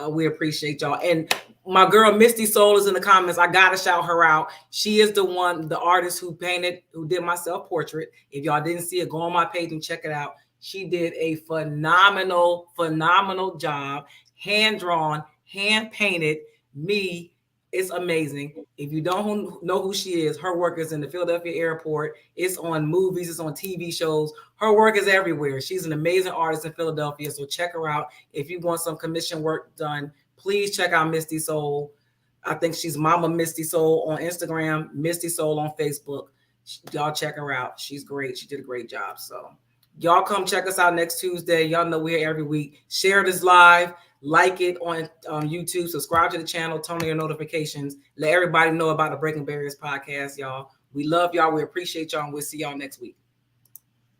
We appreciate y'all. And my girl Misty Soul is in the comments. I gotta shout her out. She is the artist who did my self-portrait. If y'all didn't see it, go on my page and check it out. She did a phenomenal job. Hand-drawn, hand-painted me. It's amazing. If you don't know who she is, her work is in the Philadelphia airport. It's on movies. It's on TV shows. Her work is everywhere. She's an amazing artist in Philadelphia. So check her out. If you want some commission work done, please check out Misty Soul. I think she's Mama Misty Soul on Instagram, Misty Soul on Facebook. Y'all check her out. She's great. She did a great job. So y'all come check us out next Tuesday. Y'all know we're here every week. Share this live. Like it on YouTube, subscribe to the channel, turn on your notifications. Let everybody know about the Breaking Barriers podcast, y'all. We love y'all. We appreciate y'all, and we'll see y'all next week.